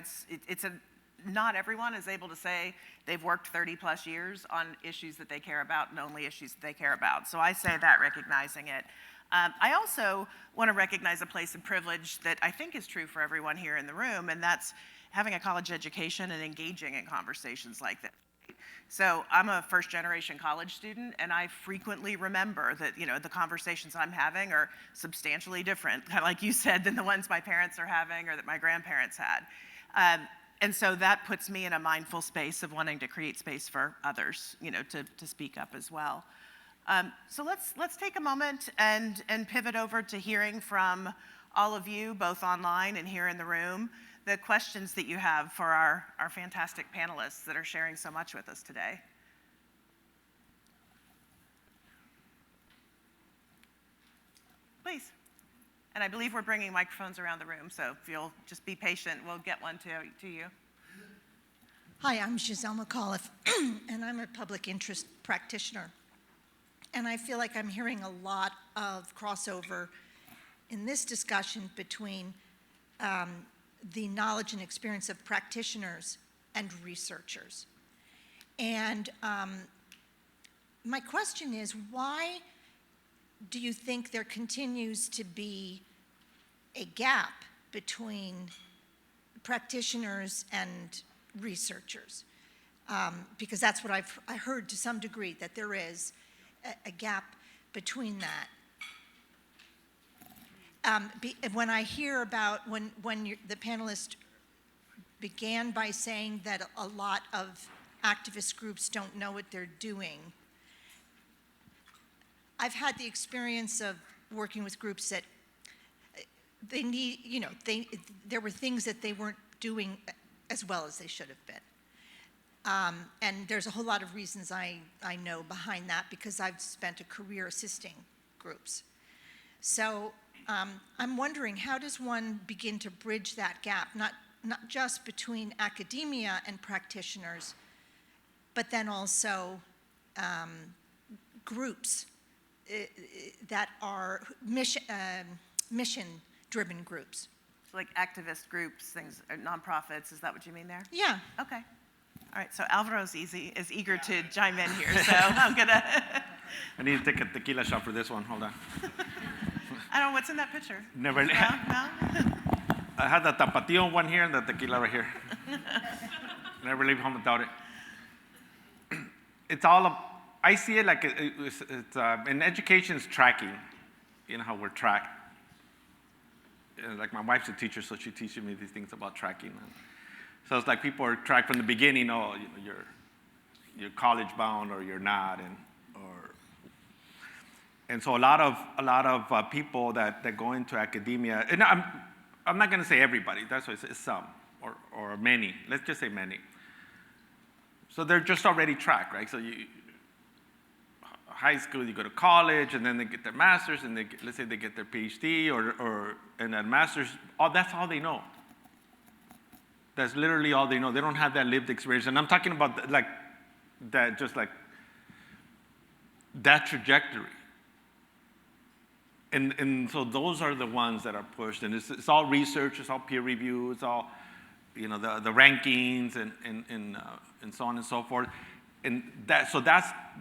not everyone is able to say they've worked 30 plus years on issues that they care about and only issues that they care about. So I say that recognizing it. I also want to recognize a place of privilege that I think is true for everyone here in the room, and that's having a college education and engaging in conversations like this. So I'm a first generation college student, and I frequently remember that, you know, the conversations I'm having are substantially different, kind of like you said, than the ones my parents are having or that my grandparents had. And so that puts me in a mindful space of wanting to create space for others, you know, to speak up as well. So let's take a moment and pivot over to hearing from all of you, both online and here in the room, the questions that you have for our fantastic panelists that are sharing so much with us today. Please. And I believe we're bringing microphones around the room, so if you'll just be patient, we'll get one to you. Hi, I'm Giselle McAuliffe, and I'm a public interest practitioner. And I feel like I'm hearing a lot of crossover in this discussion between the knowledge and experience of practitioners and researchers. And my question is, why do you think there continues to be a gap between practitioners and researchers? Because that's what I heard to some degree, that there is a gap between that. When I hear about when the panelist began by saying that a lot of activist groups don't know what they're doing, I've had the experience of working with groups that they need, you know, there were things that they weren't doing as well as they should have been. And there's a whole lot of reasons I know behind that because I've spent a career assisting groups. So I'm wondering, how does one begin to bridge that gap, not just between academia and practitioners, but then also groups that are mission-driven groups? So like activist groups, things, nonprofits, is that what you mean there? Yeah. Okay. All right, so Alvaro's is eager to chime in here, so I'm gonna. I need to take a tequila shot for this one. Hold on. I don't know what's in that picture. Never. No? I had the tapatio one here and the tequila right here. Never leave home without it. It's all I see it like in education is tracking, how we're tracked. Like my wife's a teacher, so she teaches me these things about tracking. So it's like people are tracked from the beginning. You're college bound or you're not, and so a lot of people that go into academia, and I'm not going to say everybody. That's why it's some or many. Let's just say many. So they're just already tracked, right? So high school, you go to college, and then they get their master's, and let's say they get their PhD and that master's. That's all they know. That's literally all they know. They don't have that lived experience, and I'm talking about like that, just like that trajectory. And so those are the ones that are pushed, and it's all research, it's all peer review, it's all the rankings and so on and so forth. And that's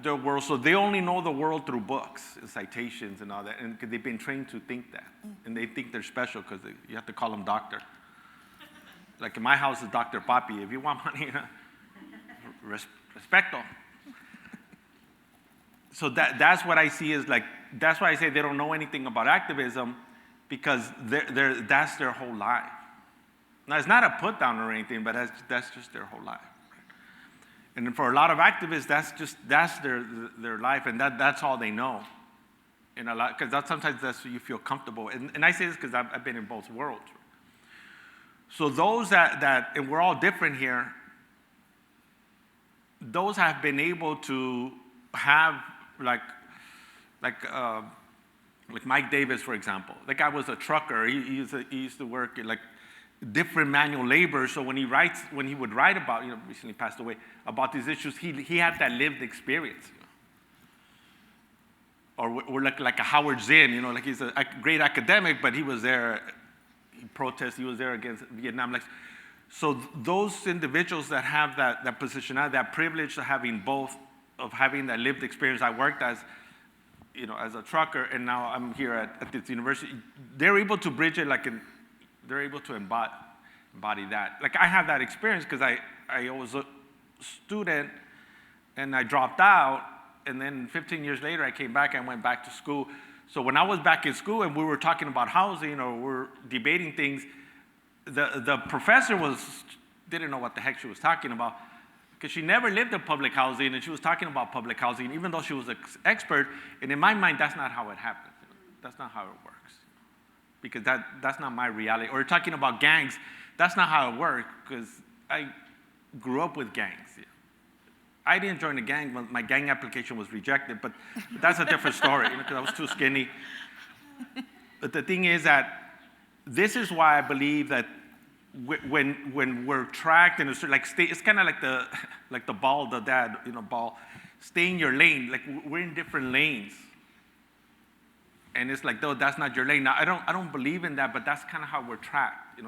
their world. So they only know the world through books and citations and all that, and because they've been trained to think that, and they think they're special because you have to call them doctor. Like in my house is Dr. Papi. If you want money, respecto. So that's what I see is like, that's why I say they don't know anything about activism, because that's their whole life. Now, it's not a put down or anything, but that's just their whole life. And for a lot of activists, that's their life, and that's all they know. And a lot, because sometimes that's what you feel comfortable. And I say this because I've been in both worlds. So those that and we're all different here, those have been able to have like Mike Davis, for example. That guy was a trucker. He used to work like different manual labor. So when he would write about, recently passed away, about these issues, he had that lived experience. Or we're like a Howard Zinn, like he's a great academic, but he was there, he protested, he was there against Vietnam. So those individuals that have that position, that privilege of having both, of having that lived experience. I worked as a trucker, and now I'm here at this university. They're able to bridge it, they're able to embody that. Like I have that experience because I was a student, and I dropped out, and then 15 years later I came back and went back to school. So when I was back in school and we were talking about housing or we're debating things, the professor didn't know what the heck she was talking about, because she never lived in public housing, and she was talking about public housing, even though she was an expert. And in my mind, that's not how it happens. That's not how it works, because that's not my reality. Or talking about gangs, that's not how it works, because I grew up with gangs. I didn't join a gang. My gang application was rejected, but that's a different story, because I was too skinny. But the thing is that this is why I believe that when we're tracked, and it's kind of like the ball, the dad, ball, stay in your lane. Like we're in different lanes, and it's like, though that's not your lane. Now I don't believe in that, but that's kind of how we're tracked.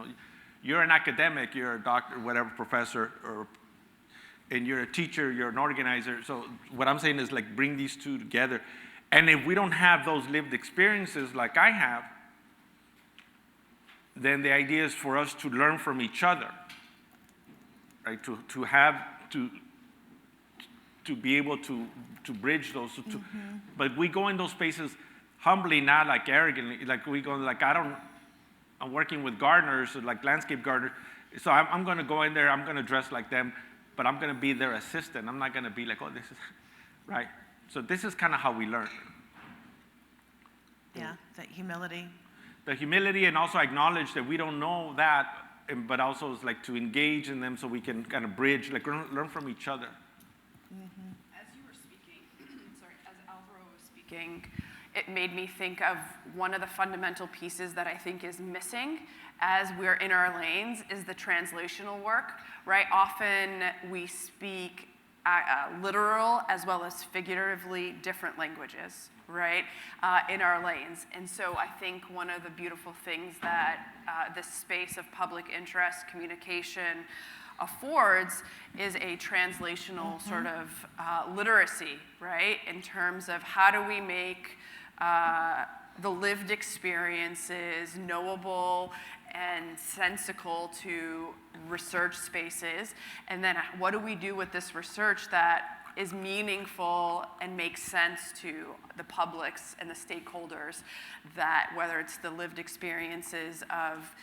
You're an academic, you're a doctor, whatever, professor, and you're a teacher, you're an organizer. So what I'm saying is like bring these two together, and if we don't have those lived experiences like I have, then the idea is for us to learn from each other, right? To be able to bridge those. But we go in those spaces humbly, not like arrogantly. Like we go like, I'm working with gardeners, like landscape gardeners. So I'm going to go in there. I'm going to dress like them, but I'm going to be their assistant. I'm not going to be like, oh, this is right. So this is kind of how we learn. Yeah, that humility. The humility, and also acknowledge that we don't know that, but also is like to engage in them so we can kind of bridge, like learn from each other. As you were speaking, as Alvaro was speaking, it made me think of one of the fundamental pieces that I think is missing as we're in our lanes is the translational work, right? Often we speak literal as well as figuratively different languages, right, in our lanes. And so I think one of the beautiful things that this space of public interest communication affords is a translational sort of literacy, right, in terms of how do we make the lived experiences knowable and sensical to research spaces, and then what do we do with this research that is meaningful and makes sense to the publics and the stakeholders, that whether it's the lived experiences of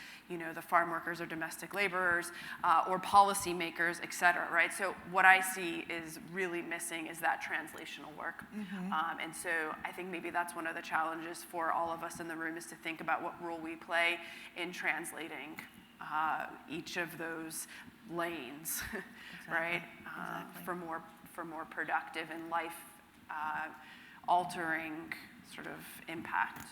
the farm workers or domestic laborers or policymakers, et cetera, right? So what I see is really missing is that translational work. And so I think maybe that's one of the challenges for all of us in the room, is to think about what role we play in translating each of those lanes, right? For more productive and life altering sort of impact.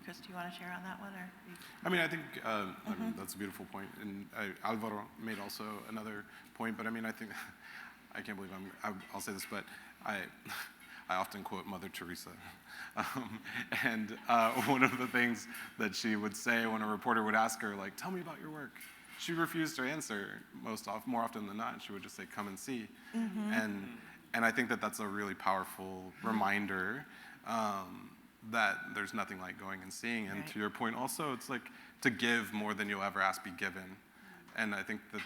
Chris, do you want to share on that one? Or? I mean, I think that's a beautiful point. And Alvaro made also another point, but I mean, I think, I can't believe I'll say this, but I often quote Mother Teresa. And one of the things that she would say when a reporter would ask her, like, tell me about your work, she refused to answer more often than not. She would just say, come and see. And I think that that's a really powerful reminder that there's nothing like going and seeing. And to your point also, it's like to give more than you'll ever ask be given. And I think that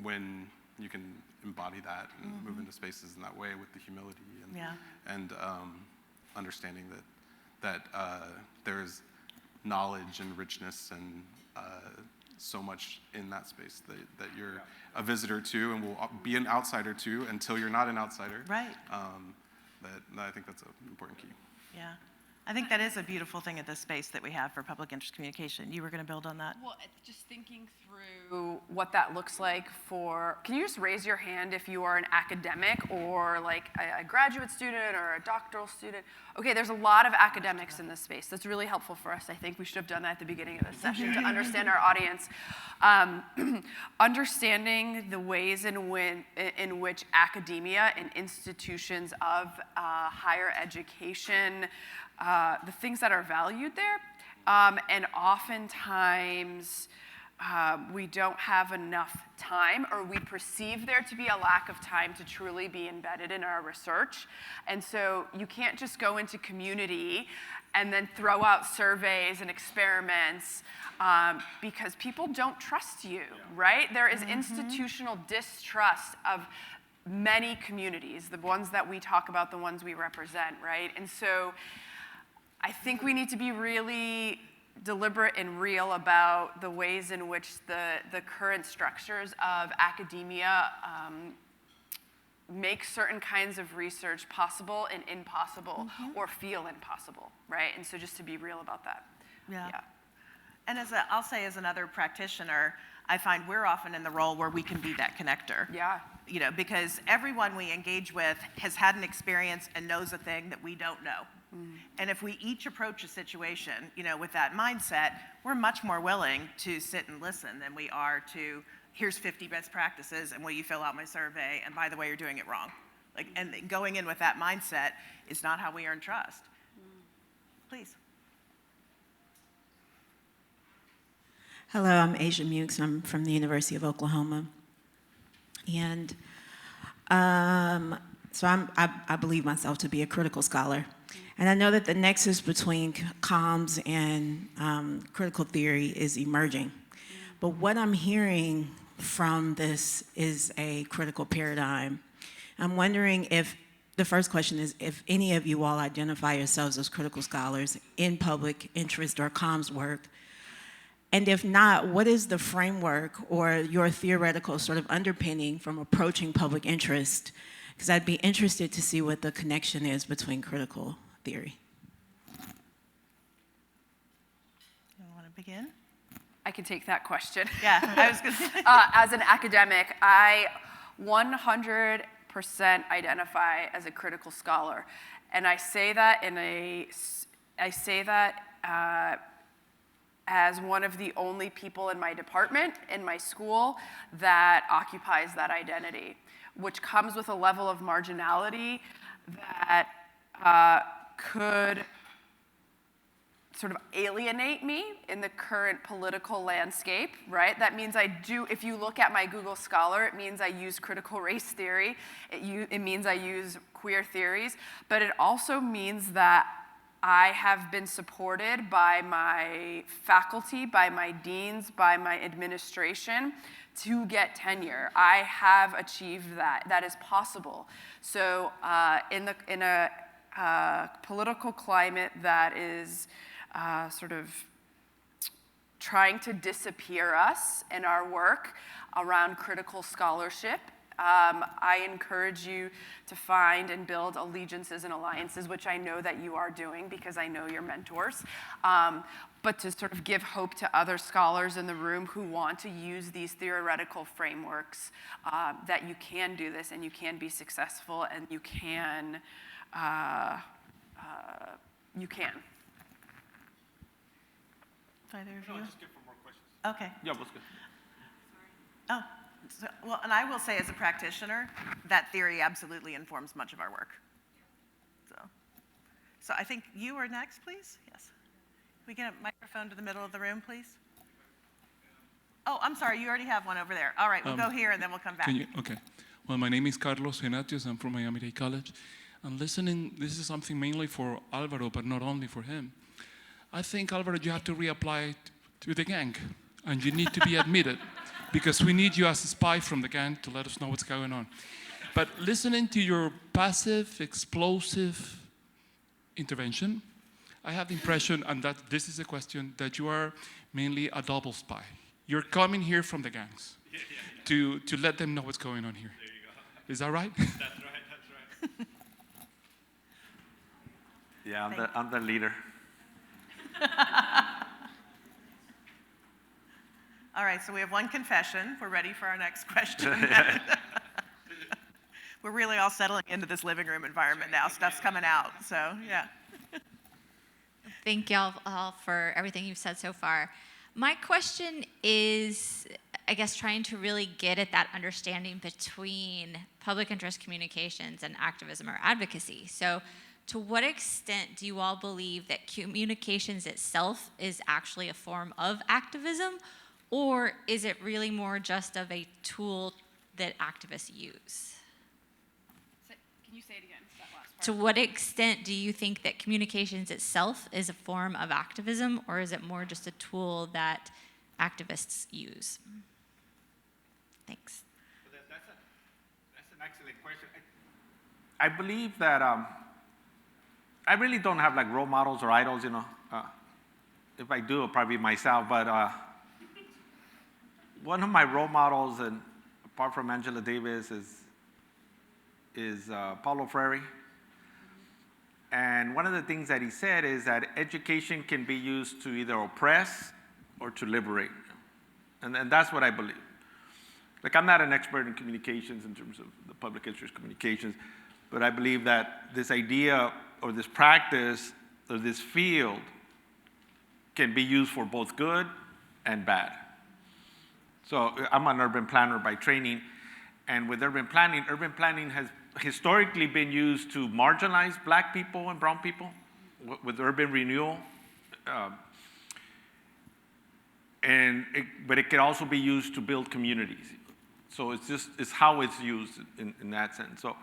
when you can embody that and move into spaces in that way with the humility and understanding that there's knowledge and richness and so much in that space that you're a visitor to and will be an outsider to until you're not an outsider. Right. That I think that's an important key. Yeah. I think that is a beautiful thing at this space that we have for public interest communication. You were going to build on that? Well, just thinking through what that looks like for, can you just raise your hand if you are an academic or like a graduate student or a doctoral student? Okay, there's a lot of academics in this space. That's really helpful for us. I think we should have done that at the beginning of the session to understand our audience. Understanding the ways in which academia and institutions of higher education, the things that are valued there, and oftentimes we don't have enough time, or we perceive there to be a lack of time to truly be embedded in our research. And so you can't just go into community and then throw out surveys and experiments because people don't trust you, right? There is institutional distrust of many communities, the ones that we talk about, the ones we represent, right? And so I think we need to be really deliberate and real about the ways in which the current structures of academia make certain kinds of research possible and impossible, or feel impossible, right? And so just to be real about that. Yeah. And I'll say as another practitioner, I find we're often in the role where we can be that connector. Yeah. Because everyone we engage with has had an experience and knows a thing that we don't know. And if we each approach a situation, with that mindset, we're much more willing to sit and listen than we are to, here's 50 best practices, and will you fill out my survey? And by the way, you're doing it wrong. And going in with that mindset is not how we earn trust. Please. Hello, I'm Asia Mukes, and I'm from the University of Oklahoma. And so I believe myself to be a critical scholar. And I know that the nexus between comms and critical theory is emerging. But what I'm hearing from this is a critical paradigm. I'm wondering if, the first question is, if any of you all identify yourselves as critical scholars in public interest or comms work. And if not, what is the framework or your theoretical sort of underpinning from approaching public interest? Because I'd be interested to see what the connection is between critical theory. You want to begin? I can take that question. Yeah, I was going to. As an academic, I 100% identify as a critical scholar, and I say that as one of the only people in my department, in my school, that occupies that identity, which comes with a level of marginality that could sort of alienate me in the current political landscape, right? That means if you look at my Google Scholar, it means I use critical race theory, it means I use queer theories, but it also means that I have been supported by my faculty, by my deans, by my administration to get tenure. I have achieved that. That is possible. So in a political climate that is sort of trying to disappear us and our work around critical scholarship, I encourage you to find and build allegiances and alliances, which I know that you are doing because I know your mentors, but to sort of give hope to other scholars in the room who want to use these theoretical frameworks, that you can do this and you can be successful and you can. Either of you? Just give for more questions. Okay. Yeah, let's go. Oh, well, and I will say as a practitioner, that theory absolutely informs much of our work. So I think you are next, please. Yes. Can we get a microphone to the middle of the room, please? Oh, I'm sorry, you already have one over there. All right, we'll go here and then we'll come back. Okay. Well, my name is Carlos Genatius. I'm from Miami-Dade College. And listening, this is something mainly for Alvaro, but not only for him. I think, Alvaro, you have to reapply to the gang, and you need to be admitted, because we need you as a spy from the gang to let us know what's going on. But listening to your passive, explosive intervention, I have the impression, and that this is a question, that you are mainly a double spy. You're coming here from the gangs to let them know what's going on here. There you go. Is that right? That's right. Yeah, I'm the leader. All right, so we have one confession. We're ready for our next question. We're really all settling into this living room environment now. Stuff's coming out, so yeah. Thank y'all all for everything you've said so far. My question is, I guess, trying to really get at that understanding between public interest communications and activism or advocacy. So to what extent do you all believe that communications itself is actually a form of activism, or is it really more just of a tool that activists use? Can you say it again? That last part. To what extent do you think that communications itself is a form of activism, or is it more just a tool that activists use? Thanks. That's an excellent question. I believe that I really don't have like role models or idols, you know. If I do, it'll probably be myself. But one of my role models, and apart from Angela Davis, is Paulo Freire. And one of the things that he said is that education can be used to either oppress or to liberate. And that's what I believe. Like, I'm not an expert in communications in terms of the public interest communications, but I believe that this idea or this practice or this field can be used for both good and bad. So I'm an urban planner by training, and with urban planning has historically been used to marginalize Black people and brown people with urban renewal. But it can also be used to build communities. So it's how it's used in that sense. So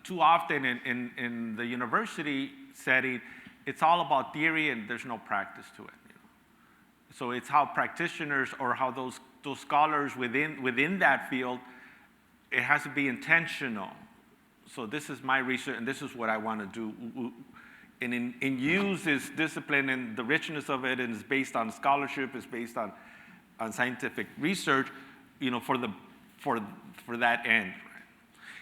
too often in the university setting, it's all about theory and there's no practice to it. You know? So it's how practitioners or how those scholars within that field, it has to be intentional. So this is my research and this is what I want to do. And use this discipline and the richness of it, and it's based on scholarship, it's based on scientific research, you know, for that end.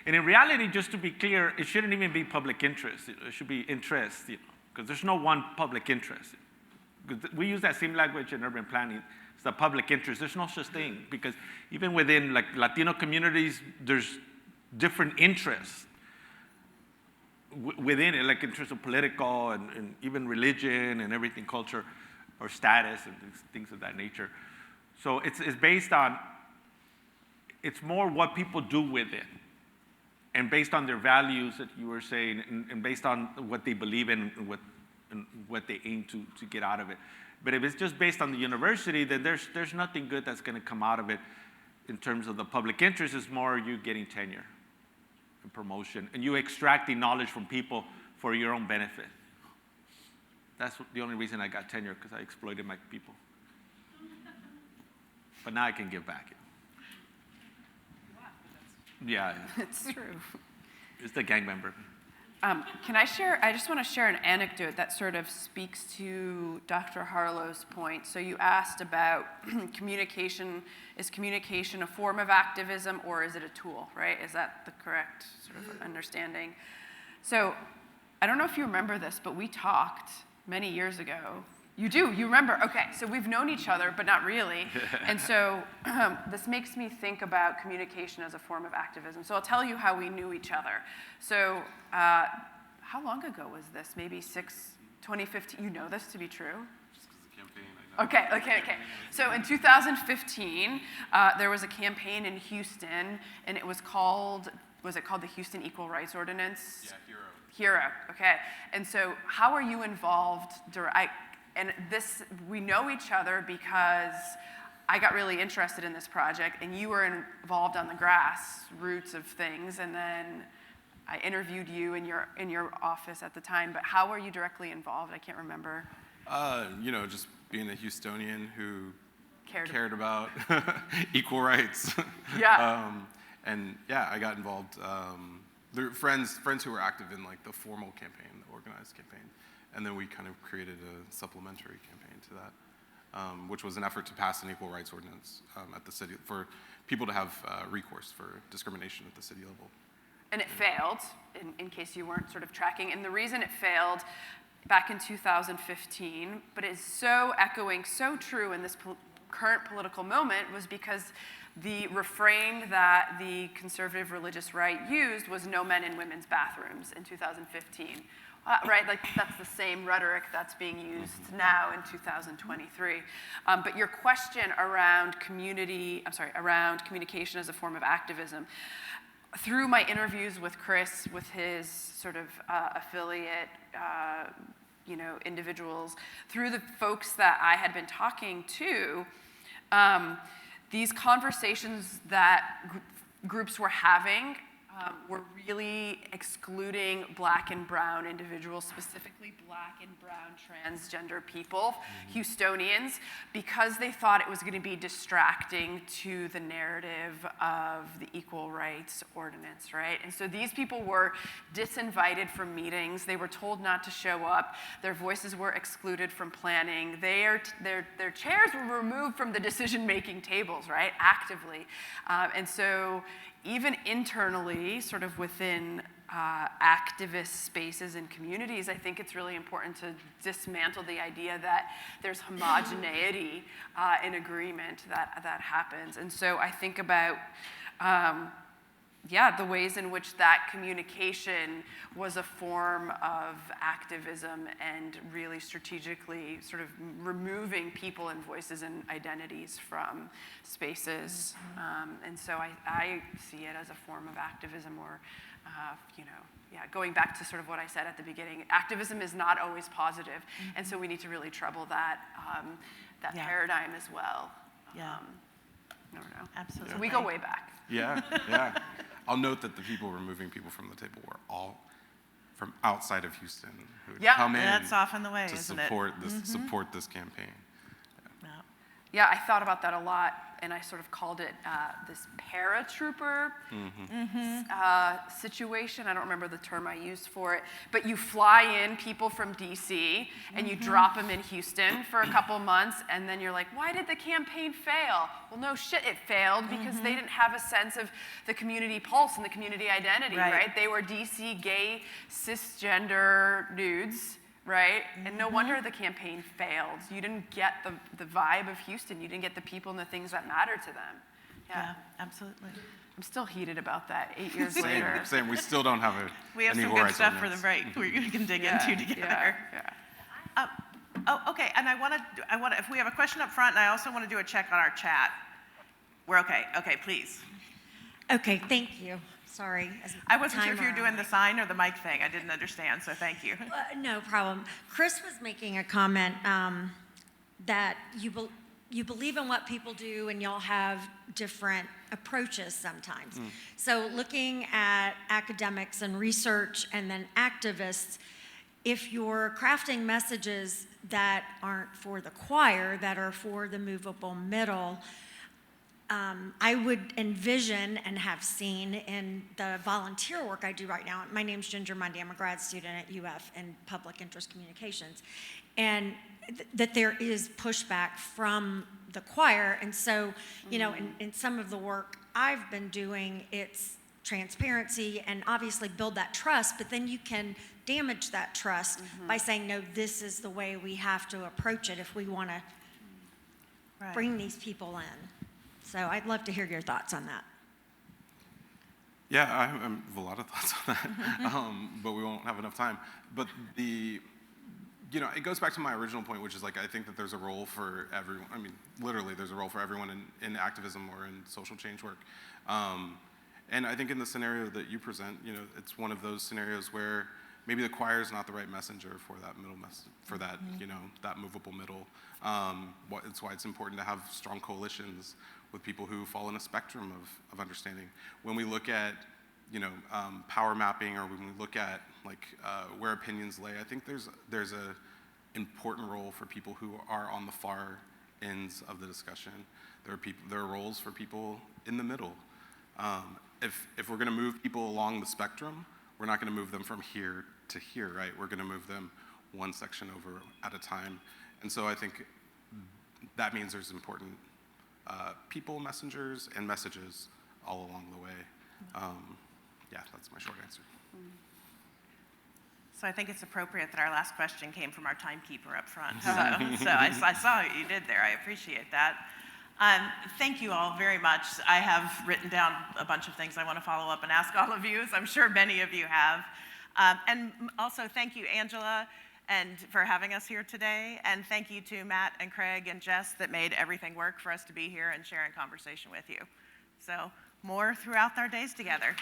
And in reality, just to be clear, it shouldn't even be public interest. It should be interest, you know, because there's no one public interest. We use that same language in urban planning. It's the public interest. There's no such thing, because even within like Latino communities, there's different interests within it, like in terms of political and even religion and everything, culture or status and things of that nature. So it's based on, it's more what people do with it, and based on their values that you were saying, and based on what they believe in and what they aim to get out of it. But if it's just based on the university, then there's nothing good that's going to come out of it in terms of the public interest. It's more you getting tenure and promotion, and you extracting knowledge from people for your own benefit. That's the only reason I got tenure, because I exploited my people. But now I can give back. Yeah, It's true. it's the gang member. Can I share, I just want to share an anecdote that sort of speaks to Dr. Harlow's point. So you asked about communication. Is communication a form of activism, or is it a tool, right? Is that the correct sort of understanding? So I don't know if you remember this, but we talked many years ago. You do, you remember. Okay, so we've known each other, but not really. And so this makes me think about communication as a form of activism. So I'll tell you how we knew each other. So how long ago was this? Maybe 2015? You know this to be true? Okay. So in 2015, there was a campaign in Houston, and it was called the Houston Equal Rights Ordinance? Yeah, Hero, okay. And so how are you involved? And we know each other because I got really interested in this project, and you were involved on the grassroots of things, and then I interviewed you in your office at the time. But how are you directly involved? I can't remember. Just being a Houstonian who Cared about equal rights. Yeah. And yeah, I got involved. There were friends who were active in like the formal campaign, the organized campaign. And then we kind of created a supplementary campaign to that, which was an effort to pass an equal rights ordinance at the city for people to have recourse for discrimination at the city level. And it failed, in case you weren't sort of tracking. And the reason it failed back in 2015, but it's so echoing, so true in this current political moment, was because the refrain that the conservative religious right used was no men in women's bathrooms in 2015. Right, like that's the same rhetoric that's being used now in 2023. But your question around around communication as a form of activism, through my interviews with Chris, with his sort of affiliate, individuals, through the folks that I had been talking to, these conversations that groups were having were really excluding Black and brown individuals, specifically Black and brown transgender people, Houstonians, because they thought it was going to be distracting to the narrative of the Equal Rights Ordinance, right? And so these people were disinvited from meetings. They were told not to show up. Their voices were excluded from planning. Their chairs were removed from the decision-making tables, right, actively. And so even internally, sort of within activist spaces and communities, I think it's really important to dismantle the idea that there's homogeneity in agreement that happens. And so I think about, the ways in which that communication was a form of activism and really strategically sort of removing people and voices and identities from spaces. And so I see it as a form of activism, or, going back to sort of what I said at the beginning, activism is not always positive. And so we need to really trouble that paradigm as well. Yeah. I don't know. Absolutely. So we go way back. Yeah. I'll note that the people removing people from the table were all from outside of Houston who would come in. That's often the way, to isn't support this campaign. Yeah, I thought about that a lot, and I sort of called it this paratrooper situation. I don't remember the term I used for it, but you fly in people from DC and you drop them in Houston for a couple months, and then you're like, why did the campaign fail? Well, no shit, it failed because they didn't have a sense of the community pulse and the community identity, right? They were DC gay cisgender dudes. Right? And no wonder the campaign failed. You didn't get the vibe of Houston. You didn't get the people and the things that matter to them. Yeah, absolutely. I'm still heated about that 8 years later. Same. We still don't have We have some good stuff for the break we can dig into together. Okay. And I want to. If we have a question up front, and I also want to do a check on our chat. We're okay. Okay, please. Okay, thank you. Sorry. I wasn't sure if you were doing the sign or the mic thing. I didn't understand, so thank you. No problem. Chris was making a comment that you believe in what people do and y'all have different approaches sometimes. So looking at academics and research and then activists, if you're crafting messages that aren't for the choir, that are for the movable middle, I would envision and have seen in the volunteer work I do right now. My name's Ginger Mundy. I'm a grad student at UF in public interest communications. And that there is pushback from the choir. And so, you know, in some of the work I've been doing, it's transparency and obviously build that trust, but then you can damage that trust by saying, no, this is the way we have to approach it if we want to bring these people in. So I'd love to hear your thoughts on that. Yeah, I have a lot of thoughts on that, but we won't have enough time. But you know, it goes back to my original point, which is like, I think that there's a role for everyone. I mean, literally, there's a role for everyone in activism or in social change work. And I think in the scenario that you present, you know, it's one of those scenarios where maybe the choir is not the right messenger for that middle for that, you know, that movable middle. It's why it's important to have strong coalitions with people who fall in a spectrum of understanding. When we look at, you know, power mapping, or when we look at like where opinions lay, I think there's a important role for people who are on the far ends of the discussion. There are roles for people in the middle. If we're going to move people along the spectrum, we're not going to move them from here to here, right? We're going to move them one section over at a time. And so I think that means there's important people, messengers, and messages all along the way. Yeah, that's my short answer. So I think it's appropriate that our last question came from our timekeeper up front. So I saw what you did there. I appreciate that. Thank you all very much. I have written down a bunch of things I want to follow up and ask all of you, as I'm sure many of you have. And also thank you, Angela, and for having us here today. And thank you to Matt and Craig and Jess that made everything work for us to be here and sharing conversation with you. So more throughout our days together.